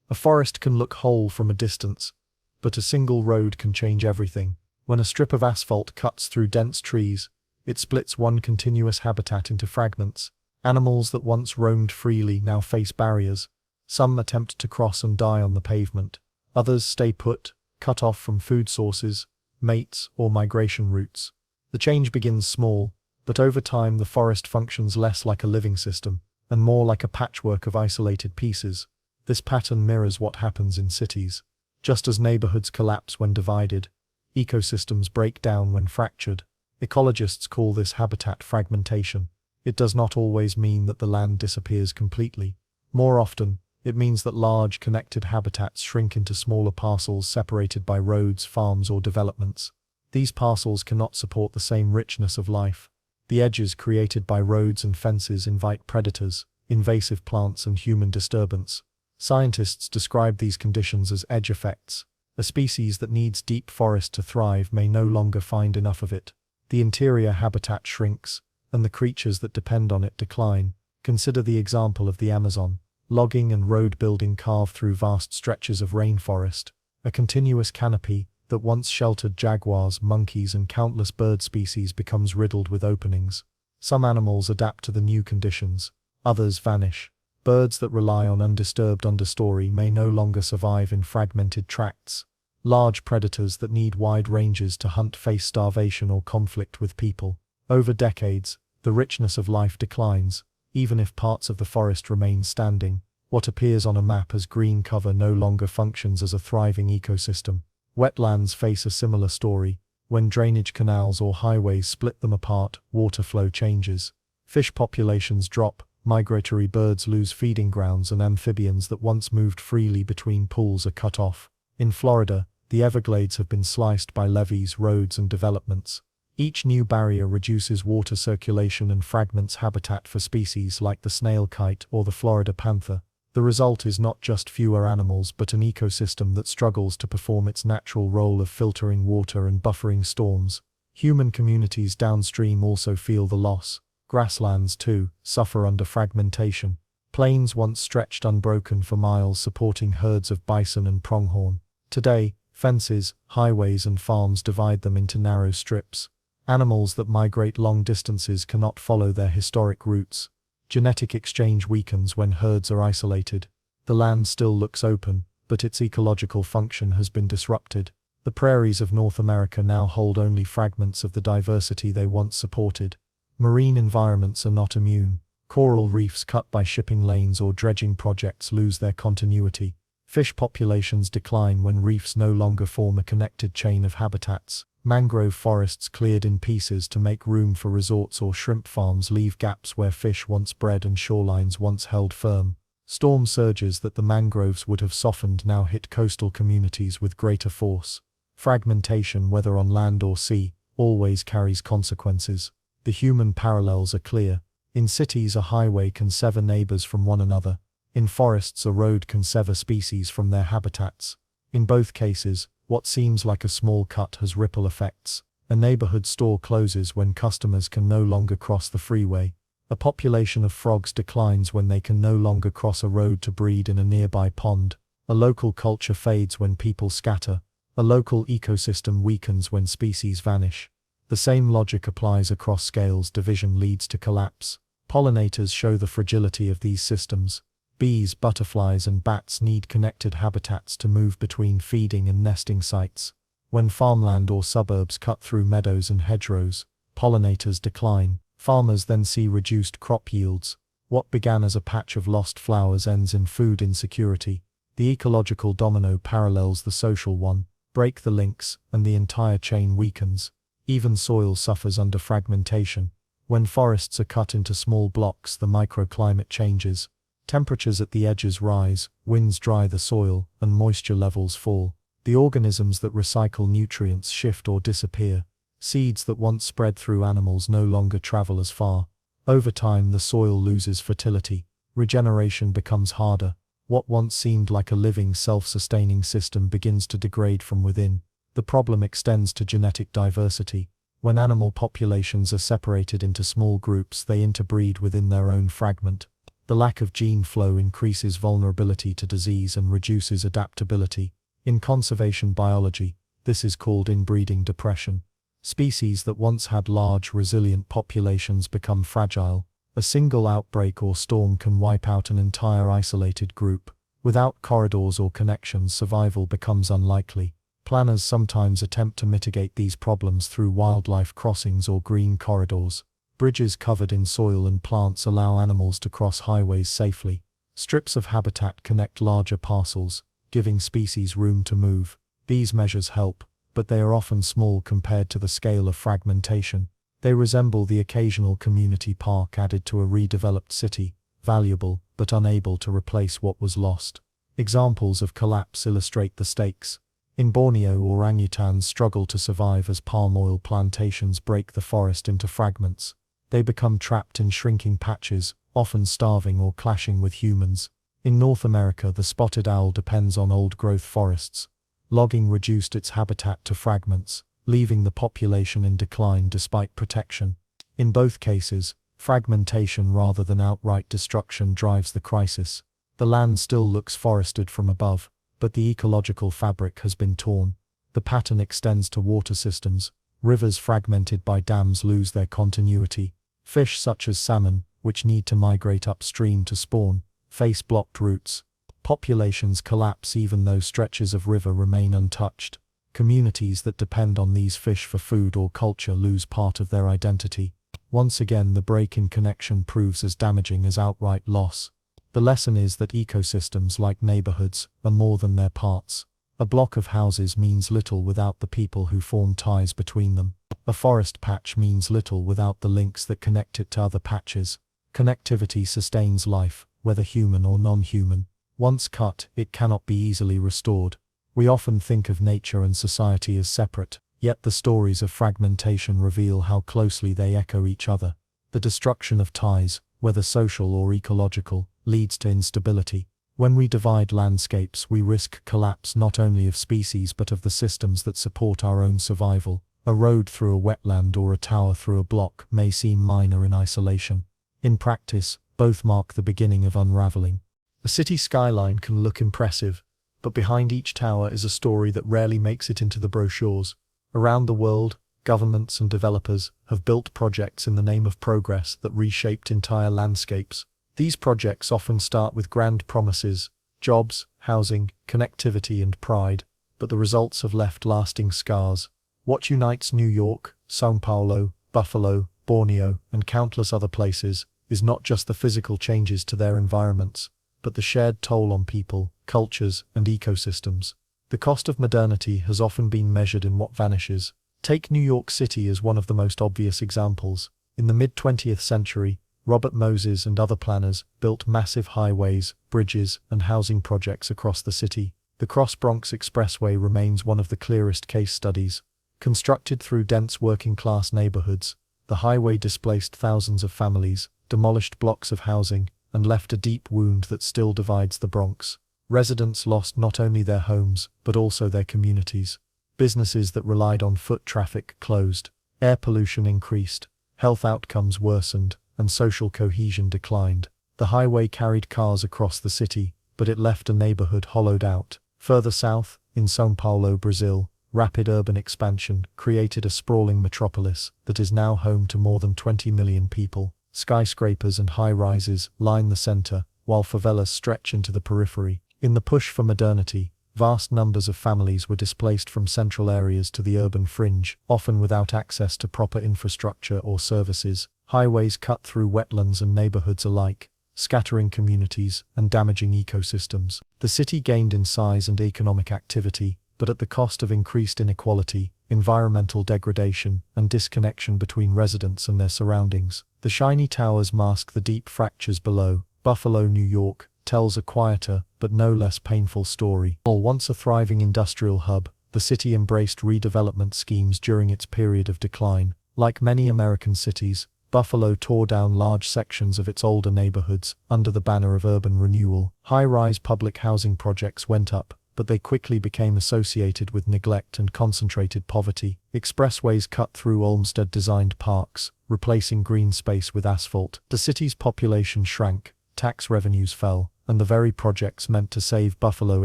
A forest can look whole from a distance, but a single road can change everything. When a strip of asphalt cuts through dense trees, it splits one continuous habitat into fragments. Animals that once roamed freely now face barriers. Some attempt to cross and die on the pavement. Others stay put, cut off from food sources, mates, or migration routes. The change begins small, but over time the forest functions less like a living system, and more like a patchwork of isolated pieces. This pattern mirrors what happens in cities. Just as neighborhoods collapse when divided, ecosystems break down when fractured. Ecologists call this habitat fragmentation. It does not always mean that the land disappears completely. More often, it means that large connected habitats shrink into smaller parcels separated by roads, farms, or developments. These parcels cannot support the same richness of life. The edges created by roads and fences invite predators, invasive plants, and human disturbance. Scientists describe these conditions as edge effects. A species that needs deep forest to thrive may no longer find enough of it. The interior habitat shrinks, and the creatures that depend on it decline. Consider the example of the Amazon. Logging and road building carve through vast stretches of rainforest. A continuous canopy that once sheltered jaguars, monkeys, and countless bird species becomes riddled with openings. Some animals adapt to the new conditions. Others vanish. Birds that rely on undisturbed understory may no longer survive in fragmented tracts. Large predators that need wide ranges to hunt face starvation or conflict with people. Over decades, the richness of life declines, even if parts of the forest remain standing. What appears on a map as green cover no longer functions as a thriving ecosystem. Wetlands face a similar story. When drainage canals or highways split them apart, water flow changes. Fish populations drop, migratory birds lose feeding grounds, and amphibians that once moved freely between pools are cut off. In Florida, the Everglades have been sliced by levees, roads, and developments. Each new barrier reduces water circulation and fragments habitat for species like the snail kite or the Florida panther. The result is not just fewer animals but an ecosystem that struggles to perform its natural role of filtering water and buffering storms. Human communities downstream also feel the loss. Grasslands, too, suffer under fragmentation. Plains once stretched unbroken for miles supporting herds of bison and pronghorn. Today, fences, highways, and farms divide them into narrow strips. Animals that migrate long distances cannot follow their historic routes. Genetic exchange weakens when herds are isolated. The land still looks open, but its ecological function has been disrupted. The prairies of North America now hold only fragments of the diversity they once supported. Marine environments are not immune. Coral reefs cut by shipping lanes or dredging projects lose their continuity. Fish populations decline when reefs no longer form a connected chain of habitats. Mangrove forests cleared in pieces to make room for resorts or shrimp farms leave gaps where fish once bred and shorelines once held firm. Storm surges that the mangroves would have softened now hit coastal communities with greater force. Fragmentation, whether on land or sea, always carries consequences. The human parallels are clear. In cities, a highway can sever neighbors from one another. In forests, a road can sever species from their habitats. In both cases, what seems like a small cut has ripple effects. A neighborhood store closes when customers can no longer cross the freeway. A population of frogs declines when they can no longer cross a road to breed in a nearby pond. A local culture fades when people scatter. A local ecosystem weakens when species vanish. The same logic applies across scales. Division leads to collapse. Pollinators show the fragility of these systems. Bees, butterflies, and bats need connected habitats to move between feeding and nesting sites. When farmland or suburbs cut through meadows and hedgerows, pollinators decline. Farmers then see reduced crop yields. What began as a patch of lost flowers ends in food insecurity. The ecological domino parallels the social one. Break the links, and the entire chain weakens. Even soil suffers under fragmentation. When forests are cut into small blocks, the microclimate changes. Temperatures at the edges rise, winds dry the soil, and moisture levels fall. The organisms that recycle nutrients shift or disappear. Seeds that once spread through animals no longer travel as far. Over time, the soil loses fertility. Regeneration becomes harder. What once seemed like a living, self-sustaining system begins to degrade from within. The problem extends to genetic diversity. When animal populations are separated into small groups, they interbreed within their own fragment. The lack of gene flow increases vulnerability to disease and reduces adaptability. In conservation biology, this is called inbreeding depression. Species that once had large, resilient populations become fragile. A single outbreak or storm can wipe out an entire isolated group. Without corridors or connections, survival becomes unlikely. Planners sometimes attempt to mitigate these problems through wildlife crossings or green corridors. Bridges covered in soil and plants allow animals to cross highways safely. Strips of habitat connect larger parcels, giving species room to move. These measures help, but they are often small compared to the scale of fragmentation. They resemble the occasional community park added to a redeveloped city, valuable but unable to replace what was lost. Examples of collapse illustrate the stakes. In Borneo, orangutans struggle to survive as palm oil plantations break the forest into fragments. They become trapped in shrinking patches, often starving or clashing with humans. In North America, the spotted owl depends on old-growth forests. Logging reduced its habitat to fragments, leaving the population in decline despite protection. In both cases, fragmentation rather than outright destruction drives the crisis. The land still looks forested from above, but the ecological fabric has been torn. The pattern extends to water systems. Rivers fragmented by dams lose their continuity. Fish such as salmon, which need to migrate upstream to spawn, face blocked routes. Populations collapse even though stretches of river remain untouched. Communities that depend on these fish for food or culture lose part of their identity. Once again, the break in connection proves as damaging as outright loss. The lesson is that ecosystems, like neighborhoods, are more than their parts. A block of houses means little without the people who form ties between them. A forest patch means little without the links that connect it to other patches. Connectivity sustains life, whether human or non-human. Once cut, it cannot be easily restored. We often think of nature and society as separate, yet the stories of fragmentation reveal how closely they echo each other. The destruction of ties, whether social or ecological, leads to instability. When we divide landscapes, we risk collapse not only of species but of the systems that support our own survival. A road through a wetland or a tower through a block may seem minor in isolation. In practice, both mark the beginning of unraveling. A city skyline can look impressive, but behind each tower is a story that rarely makes it into the brochures. Around the world, governments and developers have built projects in the name of progress that reshaped entire landscapes. These projects often start with grand promises, jobs, housing, connectivity and pride, but the results have left lasting scars. What unites New York, São Paulo, Buffalo, Borneo, and countless other places is not just the physical changes to their environments, but the shared toll on people, cultures, and ecosystems. The cost of modernity has often been measured in what vanishes. Take New York City as one of the most obvious examples. In the mid-20th century, Robert Moses and other planners built massive highways, bridges, and housing projects across the city. The Cross-Bronx Expressway remains one of the clearest case studies. Constructed through dense working-class neighborhoods, the highway displaced thousands of families, demolished blocks of housing, and left a deep wound that still divides the Bronx. Residents lost not only their homes, but also their communities. Businesses that relied on foot traffic closed. Air pollution increased. Health outcomes worsened, and social cohesion declined. The highway carried cars across the city, but it left a neighborhood hollowed out. Further south, in São Paulo, Brazil, rapid urban expansion created a sprawling metropolis that is now home to more than 20 million people. Skyscrapers and high-rises line the center, while favelas stretch into the periphery. In the push for modernity, vast numbers of families were displaced from central areas to the urban fringe, often without access to proper infrastructure or services. Highways cut through wetlands and neighborhoods alike, scattering communities and damaging ecosystems. The city gained in size and economic activity, but at the cost of increased inequality, environmental degradation, and disconnection between residents and their surroundings. The shiny towers mask the deep fractures below. Buffalo, New York, tells a quieter, but no less painful story. While once a thriving industrial hub, the city embraced redevelopment schemes during its period of decline. Like many American cities, Buffalo tore down large sections of its older neighborhoods under the banner of urban renewal. High-rise public housing projects went up, but they quickly became associated with neglect and concentrated poverty. Expressways cut through Olmsted-designed parks, replacing green space with asphalt. The city's population shrank, tax revenues fell, and the very projects meant to save Buffalo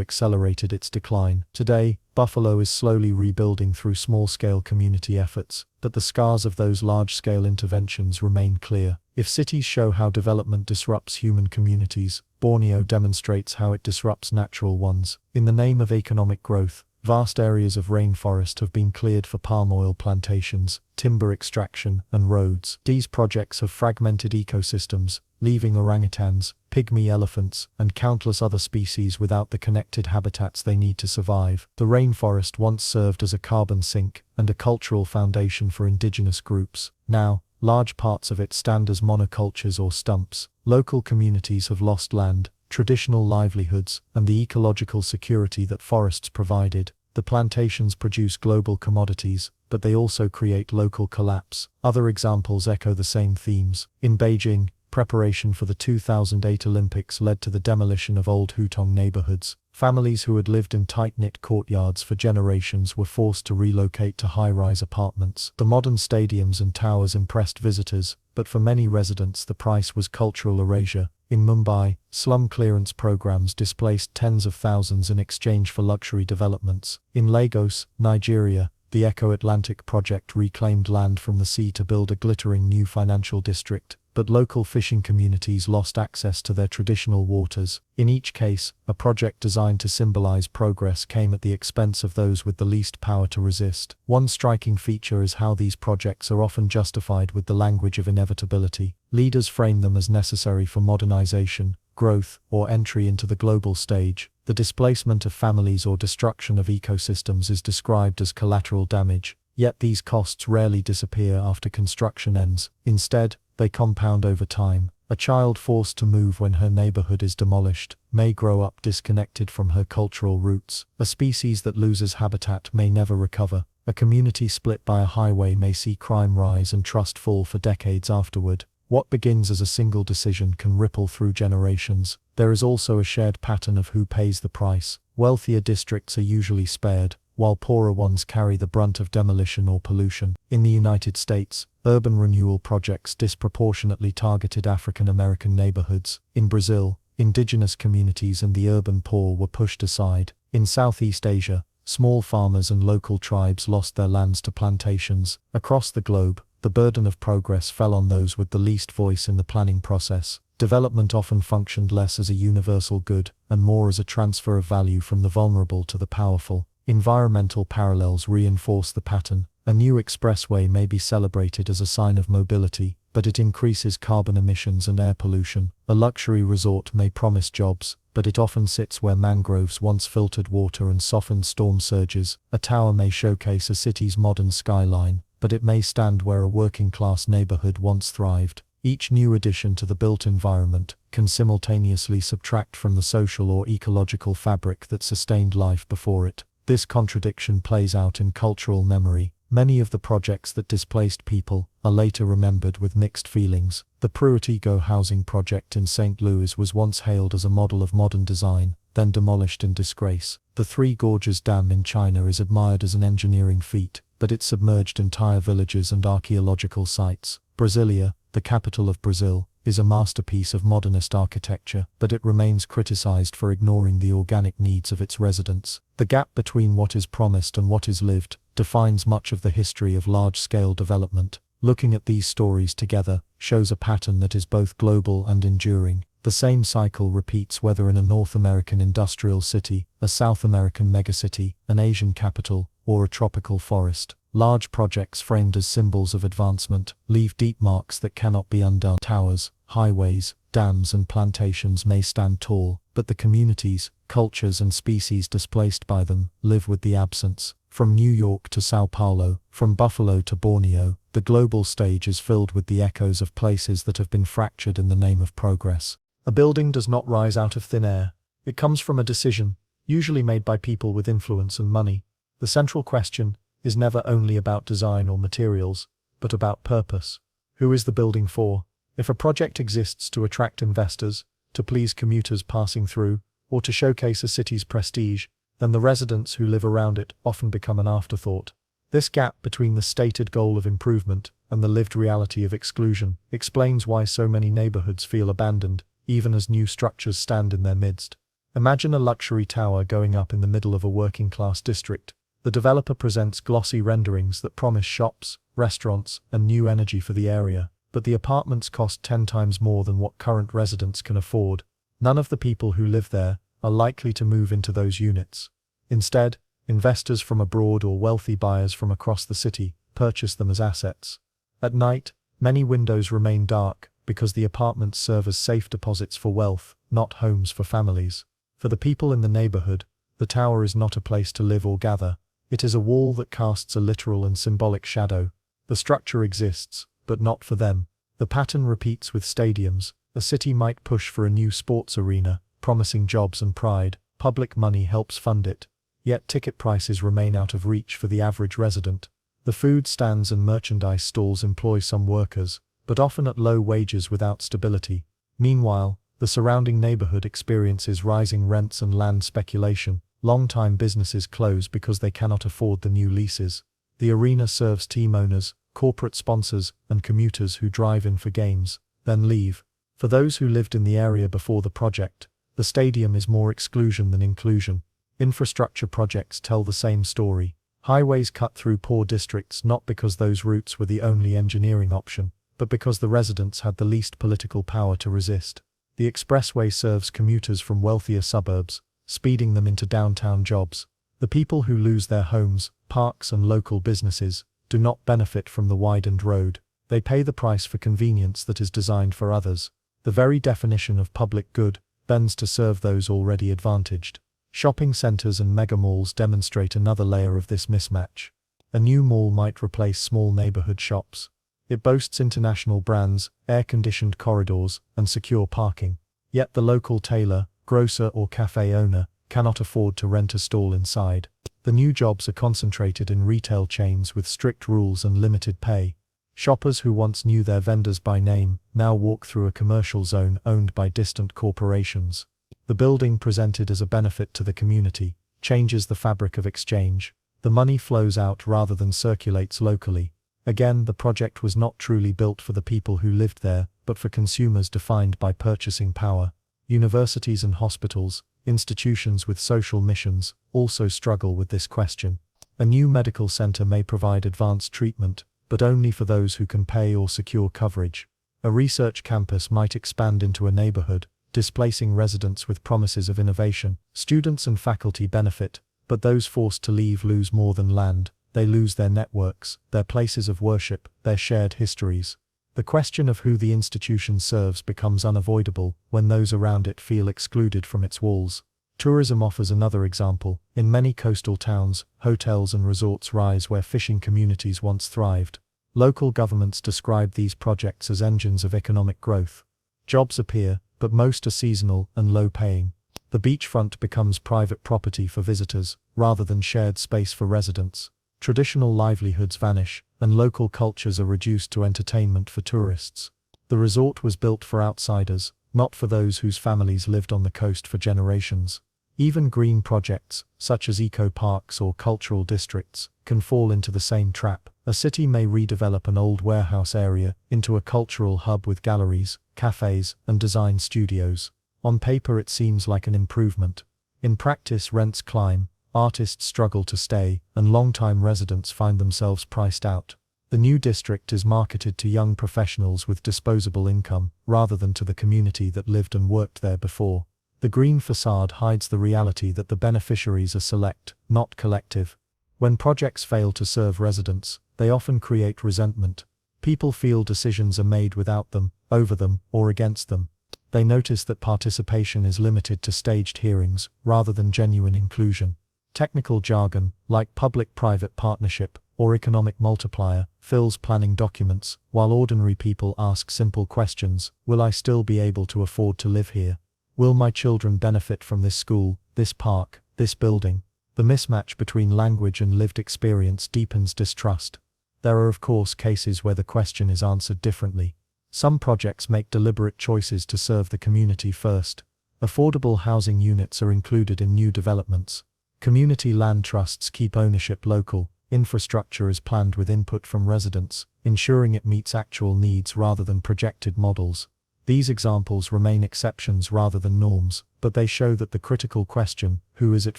accelerated its decline. Today, Buffalo is slowly rebuilding through small-scale community efforts, but the scars of those large-scale interventions remain clear. If cities show how development disrupts human communities, Borneo demonstrates how it disrupts natural ones. In the name of economic growth, vast areas of rainforest have been cleared for palm oil plantations, timber extraction, and roads. These projects have fragmented ecosystems, leaving orangutans, pygmy elephants, and countless other species without the connected habitats they need to survive. The rainforest once served as a carbon sink and a cultural foundation for indigenous groups. Now, large parts of it stand as monocultures or stumps. Local communities have lost land, traditional livelihoods, and the ecological security that forests provided. The plantations produce global commodities, but they also create local collapse. Other examples echo the same themes. In Beijing, preparation for the 2008 Olympics led to the demolition of old Hutong neighborhoods. Families who had lived in tight-knit courtyards for generations were forced to relocate to high-rise apartments. The modern stadiums and towers impressed visitors, but for many residents the price was cultural erasure. In Mumbai, slum clearance programs displaced tens of thousands in exchange for luxury developments. In Lagos, Nigeria, the Eco-Atlantic project reclaimed land from the sea to build a glittering new financial district, but local fishing communities lost access to their traditional waters. In each case, a project designed to symbolize progress came at the expense of those with the least power to resist. One striking feature is how these projects are often justified with the language of inevitability. Leaders frame them as necessary for modernization, growth, or entry into the global stage. The displacement of families or destruction of ecosystems is described as collateral damage, yet these costs rarely disappear after construction ends. Instead, they compound over time. A child forced to move when her neighborhood is demolished may grow up disconnected from her cultural roots. A species that loses habitat may never recover. A community split by a highway may see crime rise and trust fall for decades afterward. What begins as a single decision can ripple through generations. There is also a shared pattern of who pays the price. Wealthier districts are usually spared, while poorer ones carry the brunt of demolition or pollution. In the United States, urban renewal projects disproportionately targeted African American neighborhoods. In Brazil, indigenous communities and the urban poor were pushed aside. In Southeast Asia, Small farmers and local tribes lost their lands to plantations. Across the globe, the burden of progress fell on those with the least voice in the planning process. Development often functioned less as a universal good, and more as a transfer of value from the vulnerable to the powerful. Environmental parallels reinforce the pattern. A new expressway may be celebrated as a sign of mobility, but it increases carbon emissions and air pollution. A luxury resort may promise jobs, but it often sits where mangroves once filtered water and softened storm surges. A tower may showcase a city's modern skyline, but it may stand where a working-class neighborhood once thrived. Each new addition to the built environment can simultaneously subtract from the social or ecological fabric that sustained life before it. This contradiction plays out in cultural memory. Many of the projects that displaced people are later remembered with mixed feelings. The Pruitt-Igoe housing project in St. Louis was once hailed as a model of modern design, then demolished in disgrace. The Three Gorges Dam in China is admired as an engineering feat, but it submerged entire villages and archaeological sites. Brasilia, the capital of Brazil, is a masterpiece of modernist architecture, but it remains criticized for ignoring the organic needs of its residents. The gap between what is promised and what is lived defines much of the history of large-scale development. Looking at these stories together shows a pattern that is both global and enduring. The same cycle repeats whether in a North American industrial city, a South American megacity, an Asian capital, or a tropical forest. Large projects framed as symbols of advancement leave deep marks that cannot be undone. Towers, highways, dams and plantations may stand tall, but the communities, cultures and species displaced by them live with the absence. From New York to São Paulo, from Buffalo to Borneo, the global stage is filled with the echoes of places that have been fractured in the name of progress. A building does not rise out of thin air. It comes from a decision, usually made by people with influence and money. The central question is never only about design or materials, but about purpose. Who is the building for? If a project exists to attract investors, to please commuters passing through, or to showcase a city's prestige, then the residents who live around it often become an afterthought. This gap between the stated goal of improvement and the lived reality of exclusion explains why so many neighborhoods feel abandoned, even as new structures stand in their midst. Imagine a luxury tower going up in the middle of a working-class district. The developer presents glossy renderings that promise shops, restaurants, and new energy for the area, but the apartments cost 10 times more than what current residents can afford. None of the people who live there are likely to move into those units. Instead, investors from abroad or wealthy buyers from across the city purchase them as assets. At night, many windows remain dark because the apartments serve as safe deposits for wealth, not homes for families. For the people in the neighborhood, the tower is not a place to live or gather. It is a wall that casts a literal and symbolic shadow. The structure exists, but not for them. The pattern repeats with stadiums. A city might push for a new sports arena, promising jobs and pride. Public money helps fund it. Yet ticket prices remain out of reach for the average resident. The food stands and merchandise stalls employ some workers, but often at low wages without stability. Meanwhile, the surrounding neighborhood experiences rising rents and land speculation. Long-time businesses close because they cannot afford the new leases. The arena serves team owners, corporate sponsors, and commuters who drive in for games, then leave. For those who lived in the area before the project, the stadium is more exclusion than inclusion. Infrastructure projects tell the same story. Highways cut through poor districts not because those routes were the only engineering option, but because the residents had the least political power to resist. The expressway serves commuters from wealthier suburbs, speeding them into downtown jobs. The people who lose their homes, parks and local businesses do not benefit from the widened road. They pay the price for convenience that is designed for others. The very definition of public good bends to serve those already advantaged. Shopping centers and megamalls demonstrate another layer of this mismatch. A new mall might replace small neighborhood shops. It boasts international brands, air-conditioned corridors, and secure parking. Yet the local tailor, grocer or cafe owner cannot afford to rent a stall inside. The new jobs are concentrated in retail chains with strict rules and limited pay. Shoppers who once knew their vendors by name now walk through a commercial zone owned by distant corporations. The building presented as a benefit to the community changes the fabric of exchange. The money flows out rather than circulates locally. Again, the project was not truly built for the people who lived there, but for consumers defined by purchasing power. Universities and hospitals, Institutions with social missions also struggle with this question. A new medical center may provide advanced treatment, but only for those who can pay or secure coverage. A research campus might expand into a neighborhood, displacing residents with promises of innovation. Students and faculty benefit, but those forced to leave lose more than land. They lose their networks, their places of worship, their shared histories. The question of who the institution serves becomes unavoidable when those around it feel excluded from its walls. Tourism offers another example. In many coastal towns, hotels and resorts rise where fishing communities once thrived. Local governments describe these projects as engines of economic growth. Jobs appear, but most are seasonal and low-paying. The beachfront becomes private property for visitors, rather than shared space for residents. Traditional livelihoods vanish, and local cultures are reduced to entertainment for tourists. The resort was built for outsiders, not for those whose families lived on the coast for generations. Even green projects, such as eco-parks or cultural districts, can fall into the same trap. A city may redevelop an old warehouse area into a cultural hub with galleries, cafes, and design studios. On paper it seems like an improvement. In practice rents climb, artists struggle to stay, and long-time residents find themselves priced out. The new district is marketed to young professionals with disposable income, rather than to the community that lived and worked there before. The green facade hides the reality that the beneficiaries are select, not collective. When projects fail to serve residents, they often create resentment. People feel decisions are made without them, over them, or against them. They notice that participation is limited to staged hearings, rather than genuine inclusion. Technical jargon, like public-private partnership or economic multiplier, fills planning documents, while ordinary people ask simple questions. Will I still be able to afford to live here? Will my children benefit from this school, this park, this building? The mismatch between language and lived experience deepens distrust. There are of course cases where the question is answered differently. Some projects make deliberate choices to serve the community first. Affordable housing units are included in new developments. Community land trusts keep ownership local. Infrastructure is planned with input from residents, ensuring it meets actual needs rather than projected models. These examples remain exceptions rather than norms, but they show that the critical question, who is it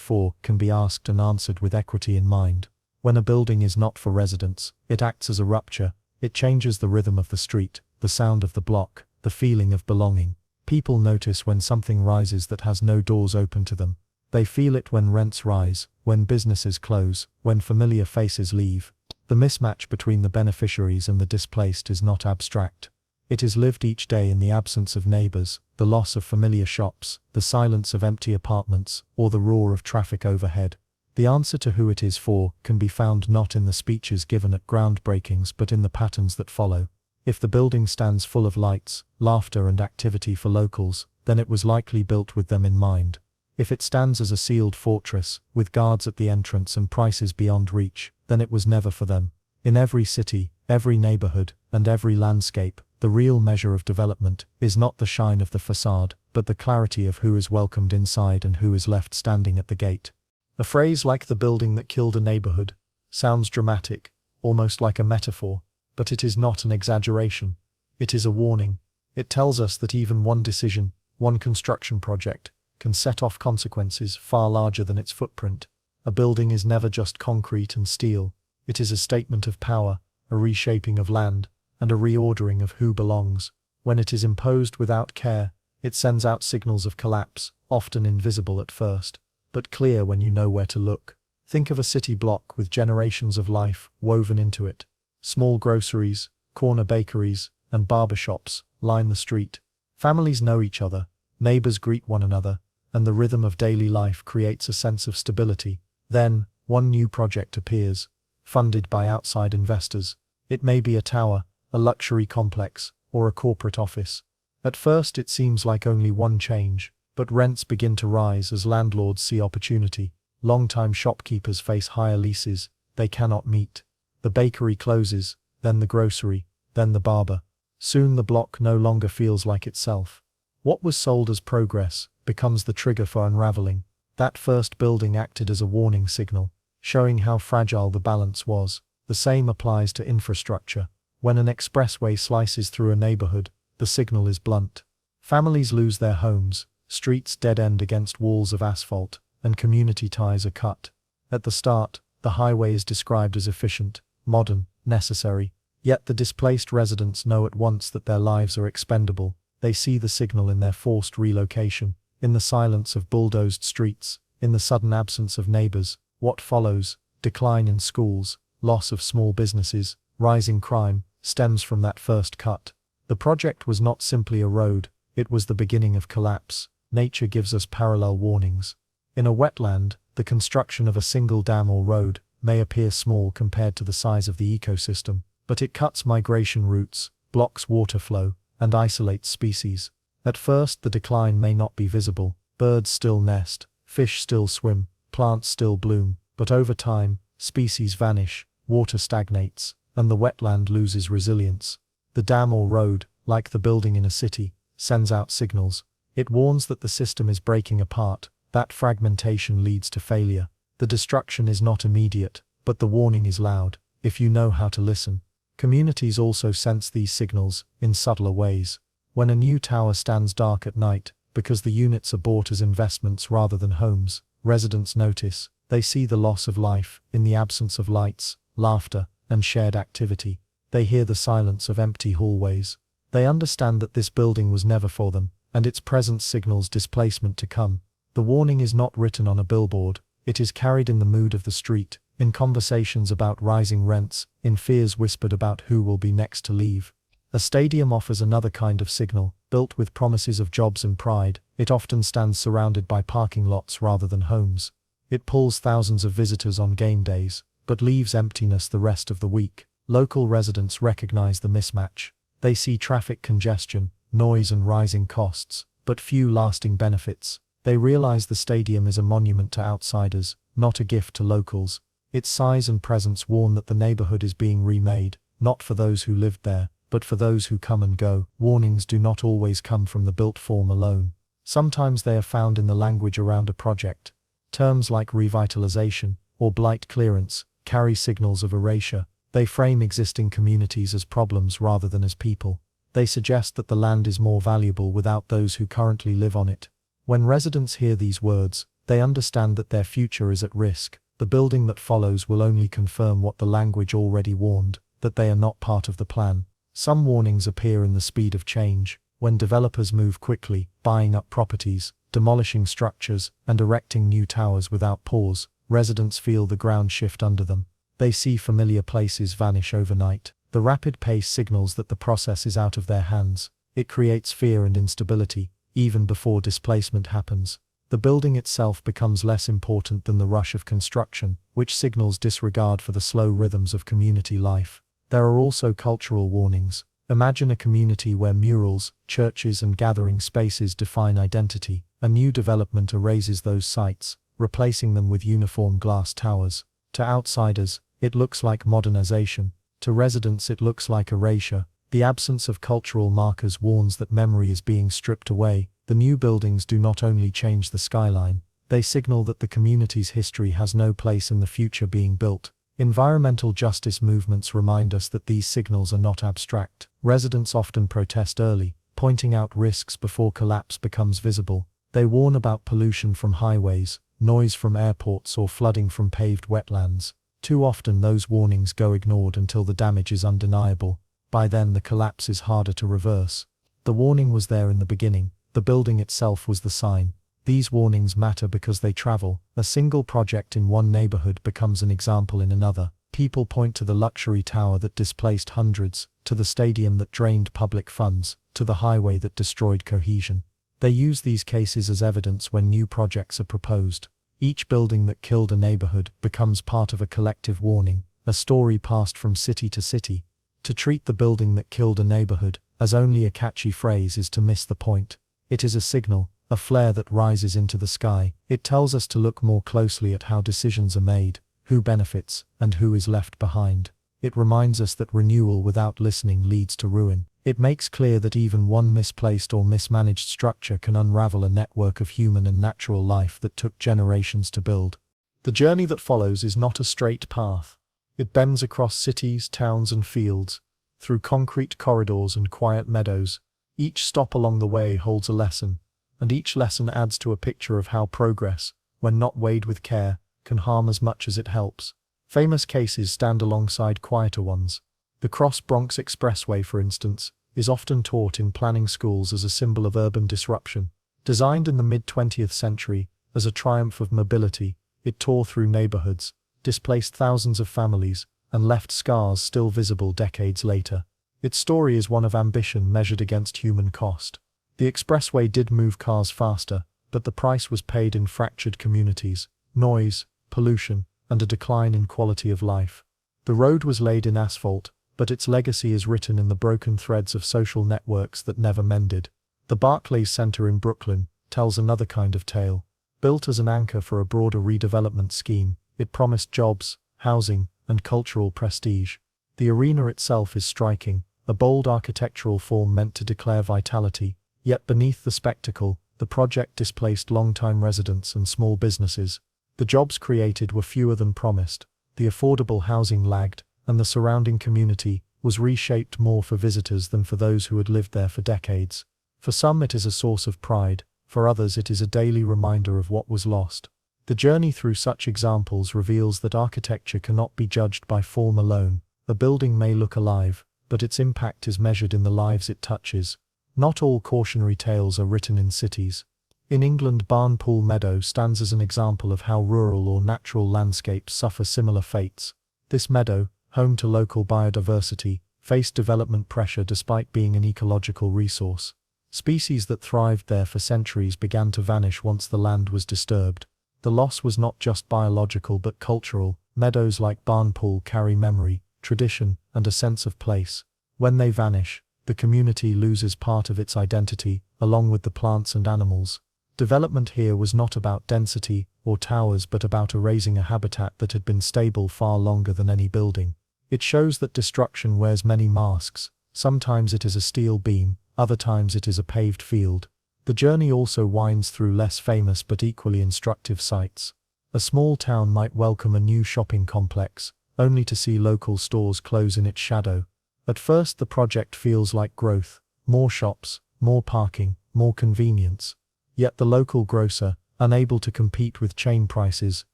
for, can be asked and answered with equity in mind. When a building is not for residents, it acts as a rupture. It changes the rhythm of the street, the sound of the block, the feeling of belonging. People notice when something rises that has no doors open to them. They feel it when rents rise, when businesses close, when familiar faces leave. The mismatch between the beneficiaries and the displaced is not abstract. It is lived each day in the absence of neighbors, the loss of familiar shops, the silence of empty apartments, or the roar of traffic overhead. The answer to who it is for can be found not in the speeches given at groundbreakings but in the patterns that follow. If the building stands full of lights, laughter and activity for locals, then it was likely built with them in mind. If it stands as a sealed fortress, with guards at the entrance and prices beyond reach, then it was never for them. In every city, every neighborhood, and every landscape, the real measure of development is not the shine of the facade, but the clarity of who is welcomed inside and who is left standing at the gate. A phrase like "the building that killed a neighborhood" sounds dramatic, almost like a metaphor, but it is not an exaggeration. It is a warning. It tells us that even one decision, one construction project, can set off consequences far larger than its footprint. A building is never just concrete and steel. It is a statement of power, a reshaping of land, and a reordering of who belongs. When it is imposed without care, it sends out signals of collapse, often invisible at first, but clear when you know where to look. Think of a city block with generations of life woven into it. Small groceries, corner bakeries, and barbershops line the street. Families know each other, neighbors greet one another, and the rhythm of daily life creates a sense of stability. Then, one new project appears, funded by outside investors. It may be a tower, a luxury complex, or a corporate office. At first it seems like only one change, but rents begin to rise as landlords see opportunity. Longtime shopkeepers face higher leases they cannot meet. The bakery closes, then the grocery, then the barber. Soon the block no longer feels like itself. What was sold as progress becomes the trigger for unraveling. That first building acted as a warning signal, showing how fragile the balance was. The same applies to infrastructure. When an expressway slices through a neighborhood, the signal is blunt. Families lose their homes, Streets dead-end against walls of asphalt, and community ties are cut. At the start, the highway is described as efficient, modern, necessary. Yet the displaced residents know at once that their lives are expendable. They see the signal in their forced relocation, in the silence of bulldozed streets, in the sudden absence of neighbors. What follows, decline in schools, loss of small businesses, rising crime, stems from that first cut. The project was not simply a road, it was the beginning of collapse. Nature gives us parallel warnings. In a wetland, the construction of a single dam or road may appear small compared to the size of the ecosystem, but it cuts migration routes, blocks water flow, and isolates species. At first the decline may not be visible. Birds still nest, fish still swim, plants still bloom, but over time, species vanish, water stagnates, and the wetland loses resilience. The dam or road, like the building in a city, sends out signals. It warns that the system is breaking apart. That fragmentation leads to failure. The destruction is not immediate, but the warning is loud, if you know how to listen. Communities also sense these signals, in subtler ways. When a new tower stands dark at night, because the units are bought as investments rather than homes, residents notice. They see the loss of life, in the absence of lights, laughter, and shared activity. They hear the silence of empty hallways. They understand that this building was never for them, and its presence signals displacement to come. The warning is not written on a billboard, it is carried in the mood of the street, in conversations about rising rents, in fears whispered about who will be next to leave. A stadium offers another kind of signal, built with promises of jobs and pride. It often stands surrounded by parking lots rather than homes. It pulls thousands of visitors on game days, but leaves emptiness the rest of the week. Local residents recognize the mismatch. They see traffic congestion, noise and rising costs, but few lasting benefits. They realize the stadium is a monument to outsiders, not a gift to locals. Its size and presence warn that the neighborhood is being remade, not for those who lived there, but for those who come and go. Warnings do not always come from the built form alone. Sometimes they are found in the language around a project. Terms like revitalization or blight clearance carry signals of erasure. They frame existing communities as problems rather than as people. They suggest that the land is more valuable without those who currently live on it. When residents hear these words, they understand that their future is at risk. The building that follows will only confirm what the language already warned, that they are not part of the plan. Some warnings appear in the speed of change. When developers move quickly, buying up properties, demolishing structures, and erecting new towers without pause, residents feel the ground shift under them. They see familiar places vanish overnight. The rapid pace signals that the process is out of their hands. It creates fear and instability, even before displacement happens. The building itself becomes less important than the rush of construction, which signals disregard for the slow rhythms of community life. There are also cultural warnings. Imagine a community where murals, churches and gathering spaces define identity. A new development erases those sites, replacing them with uniform glass towers. To outsiders, it looks like modernization. To residents it looks like erasure. The absence of cultural markers warns that memory is being stripped away. The new buildings do not only change the skyline, they signal that the community's history has no place in the future being built. Environmental justice movements remind us that these signals are not abstract. Residents often protest early, pointing out risks before collapse becomes visible. They warn about pollution from highways, noise from airports or flooding from paved wetlands. Too often those warnings go ignored until the damage is undeniable. By then the collapse is harder to reverse. The warning was there in the beginning. The building itself was the sign. These warnings matter because they travel. A single project in one neighborhood becomes an example in another. People point to the luxury tower that displaced hundreds, to the stadium that drained public funds, to the highway that destroyed cohesion. They use these cases as evidence when new projects are proposed. Each building that killed a neighborhood becomes part of a collective warning, a story passed from city to city. To treat the building that killed a neighborhood as only a catchy phrase is to miss the point. It is a signal, a flare that rises into the sky. It tells us to look more closely at how decisions are made, who benefits, and who is left behind. It reminds us that renewal without listening leads to ruin. It makes clear that even one misplaced or mismanaged structure can unravel a network of human and natural life that took generations to build. The journey that follows is not a straight path. It bends across cities, towns, and fields, through concrete corridors and quiet meadows. Each stop along the way holds a lesson. and each lesson adds to a picture of how progress, when not weighed with care, can harm as much as it helps. Famous cases stand alongside quieter ones. The Cross-Bronx Expressway, for instance, is often taught in planning schools as a symbol of urban disruption. Designed in the mid-20th century as a triumph of mobility, it tore through neighborhoods, displaced thousands of families, and left scars still visible decades later. Its story is one of ambition measured against human cost. The expressway did move cars faster, but the price was paid in fractured communities, noise, pollution, and a decline in quality of life. The road was laid in asphalt, but its legacy is written in the broken threads of social networks that never mended. The Barclays Center in Brooklyn tells another kind of tale. Built as an anchor for a broader redevelopment scheme, it promised jobs, housing, and cultural prestige. The arena itself is striking, a bold architectural form meant to declare vitality, yet beneath the spectacle, the project displaced long-time residents and small businesses. The jobs created were fewer than promised, the affordable housing lagged, and the surrounding community was reshaped more for visitors than for those who had lived there for decades. For some it is a source of pride, for others it is a daily reminder of what was lost. The journey through such examples reveals that architecture cannot be judged by form alone. A building may look alive, but its impact is measured in the lives it touches. Not all cautionary tales are written in cities. In England, Barnpool Meadow stands as an example of how rural or natural landscapes suffer similar fates. This meadow, home to local biodiversity, faced development pressure despite being an ecological resource. Species that thrived there for centuries began to vanish once the land was disturbed. The loss was not just biological but cultural. Meadows like Barnpool carry memory, tradition, and a sense of place. When they vanish, the community loses part of its identity, along with the plants and animals. Development here was not about density or towers but about erasing a habitat that had been stable far longer than any building. It shows that destruction wears many masks. Sometimes it is a steel beam, other times it is a paved field. The journey also winds through less famous but equally instructive sites. A small town might welcome a new shopping complex, only to see local stores close in its shadow. At first the project feels like growth, more shops, more parking, more convenience. Yet the local grocer, unable to compete with chain prices,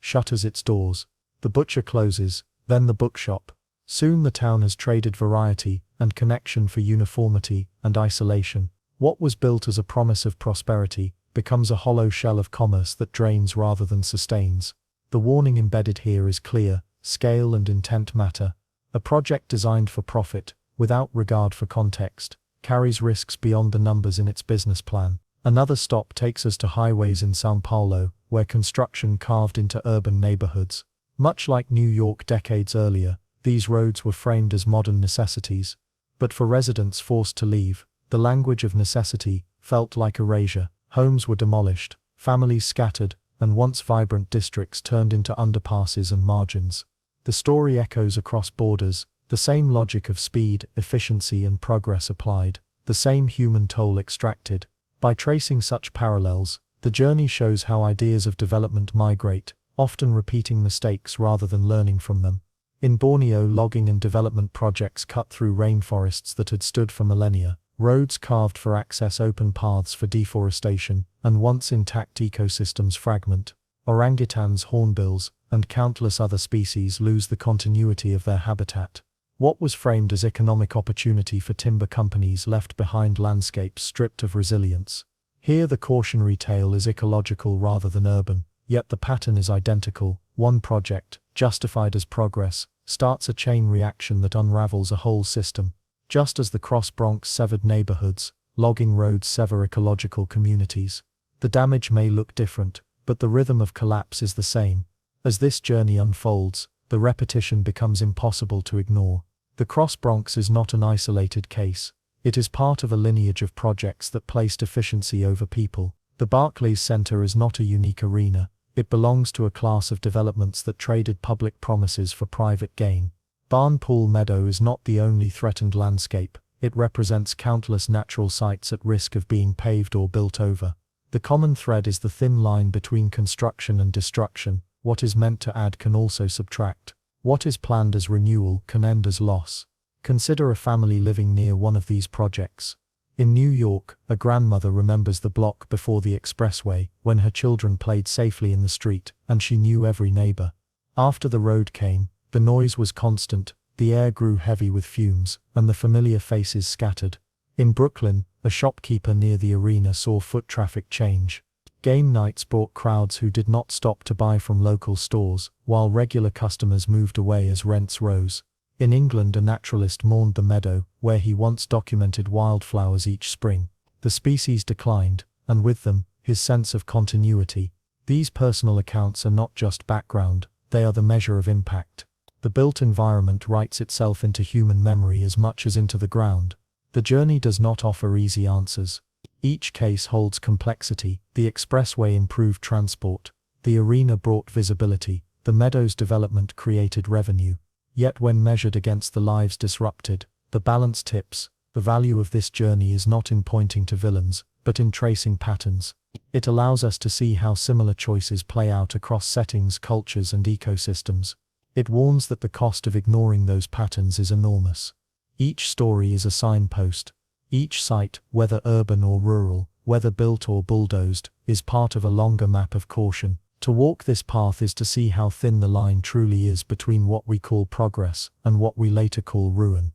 shutters its doors. The butcher closes, then the bookshop. Soon the town has traded variety and connection for uniformity and isolation. What was built as a promise of prosperity becomes a hollow shell of commerce that drains rather than sustains. The warning embedded here is clear: scale and intent matter. A project designed for profit, without regard for context, carries risks beyond the numbers in its business plan. Another stop takes us to highways in São Paulo, where construction carved into urban neighborhoods. Much like New York decades earlier, these roads were framed as modern necessities. But for residents forced to leave, the language of necessity felt like erasure. Homes were demolished, families scattered, and once vibrant districts turned into underpasses and margins. The story echoes across borders, the same logic of speed, efficiency, and progress applied, the same human toll extracted. By tracing such parallels, the journey shows how ideas of development migrate, often repeating mistakes rather than learning from them. In Borneo, logging and development projects cut through rainforests that had stood for millennia. Roads carved for access, open paths for deforestation, and once intact ecosystems fragment. Orangutans, hornbills, and countless other species lose the continuity of their habitat. What was framed as economic opportunity for timber companies left behind landscapes stripped of resilience. Here the cautionary tale is ecological rather than urban, yet the pattern is identical. One project, justified as progress, starts a chain reaction that unravels a whole system. Just as the Cross-Bronx severed neighborhoods, logging roads sever ecological communities. The damage may look different, but the rhythm of collapse is the same. As this journey unfolds, the repetition becomes impossible to ignore. The Cross-Bronx is not an isolated case. It is part of a lineage of projects that placed efficiency over people. The Barclays Center is not a unique arena. It belongs to a class of developments that traded public promises for private gain. Barnpool Meadow is not the only threatened landscape. It represents countless natural sites at risk of being paved or built over. The common thread is the thin line between construction and destruction. What is meant to add can also subtract. What is planned as renewal can end as loss. Consider a family living near one of these projects. In New York, a grandmother remembers the block before the expressway, when her children played safely in the street, and she knew every neighbor. After the road came, the noise was constant, the air grew heavy with fumes, and the familiar faces scattered. In Brooklyn, a shopkeeper near the arena saw foot traffic change. Game nights brought crowds who did not stop to buy from local stores, while regular customers moved away as rents rose. In England, a naturalist mourned the meadow, where he once documented wildflowers each spring. The species declined, and with them, his sense of continuity. These personal accounts are not just background, they are the measure of impact. The built environment writes itself into human memory as much as into the ground. The journey does not offer easy answers. Each case holds complexity. The expressway improved transport. The arena brought visibility. The meadow's development created revenue. Yet when measured against the lives disrupted, the balance tips. The value of this journey is not in pointing to villains, but in tracing patterns. It allows us to see how similar choices play out across settings, cultures, and ecosystems. It warns that the cost of ignoring those patterns is enormous. Each story is a signpost. Each site, whether urban or rural, whether built or bulldozed, is part of a longer map of caution. To walk this path is to see how thin the line truly is between what we call progress and what we later call ruin.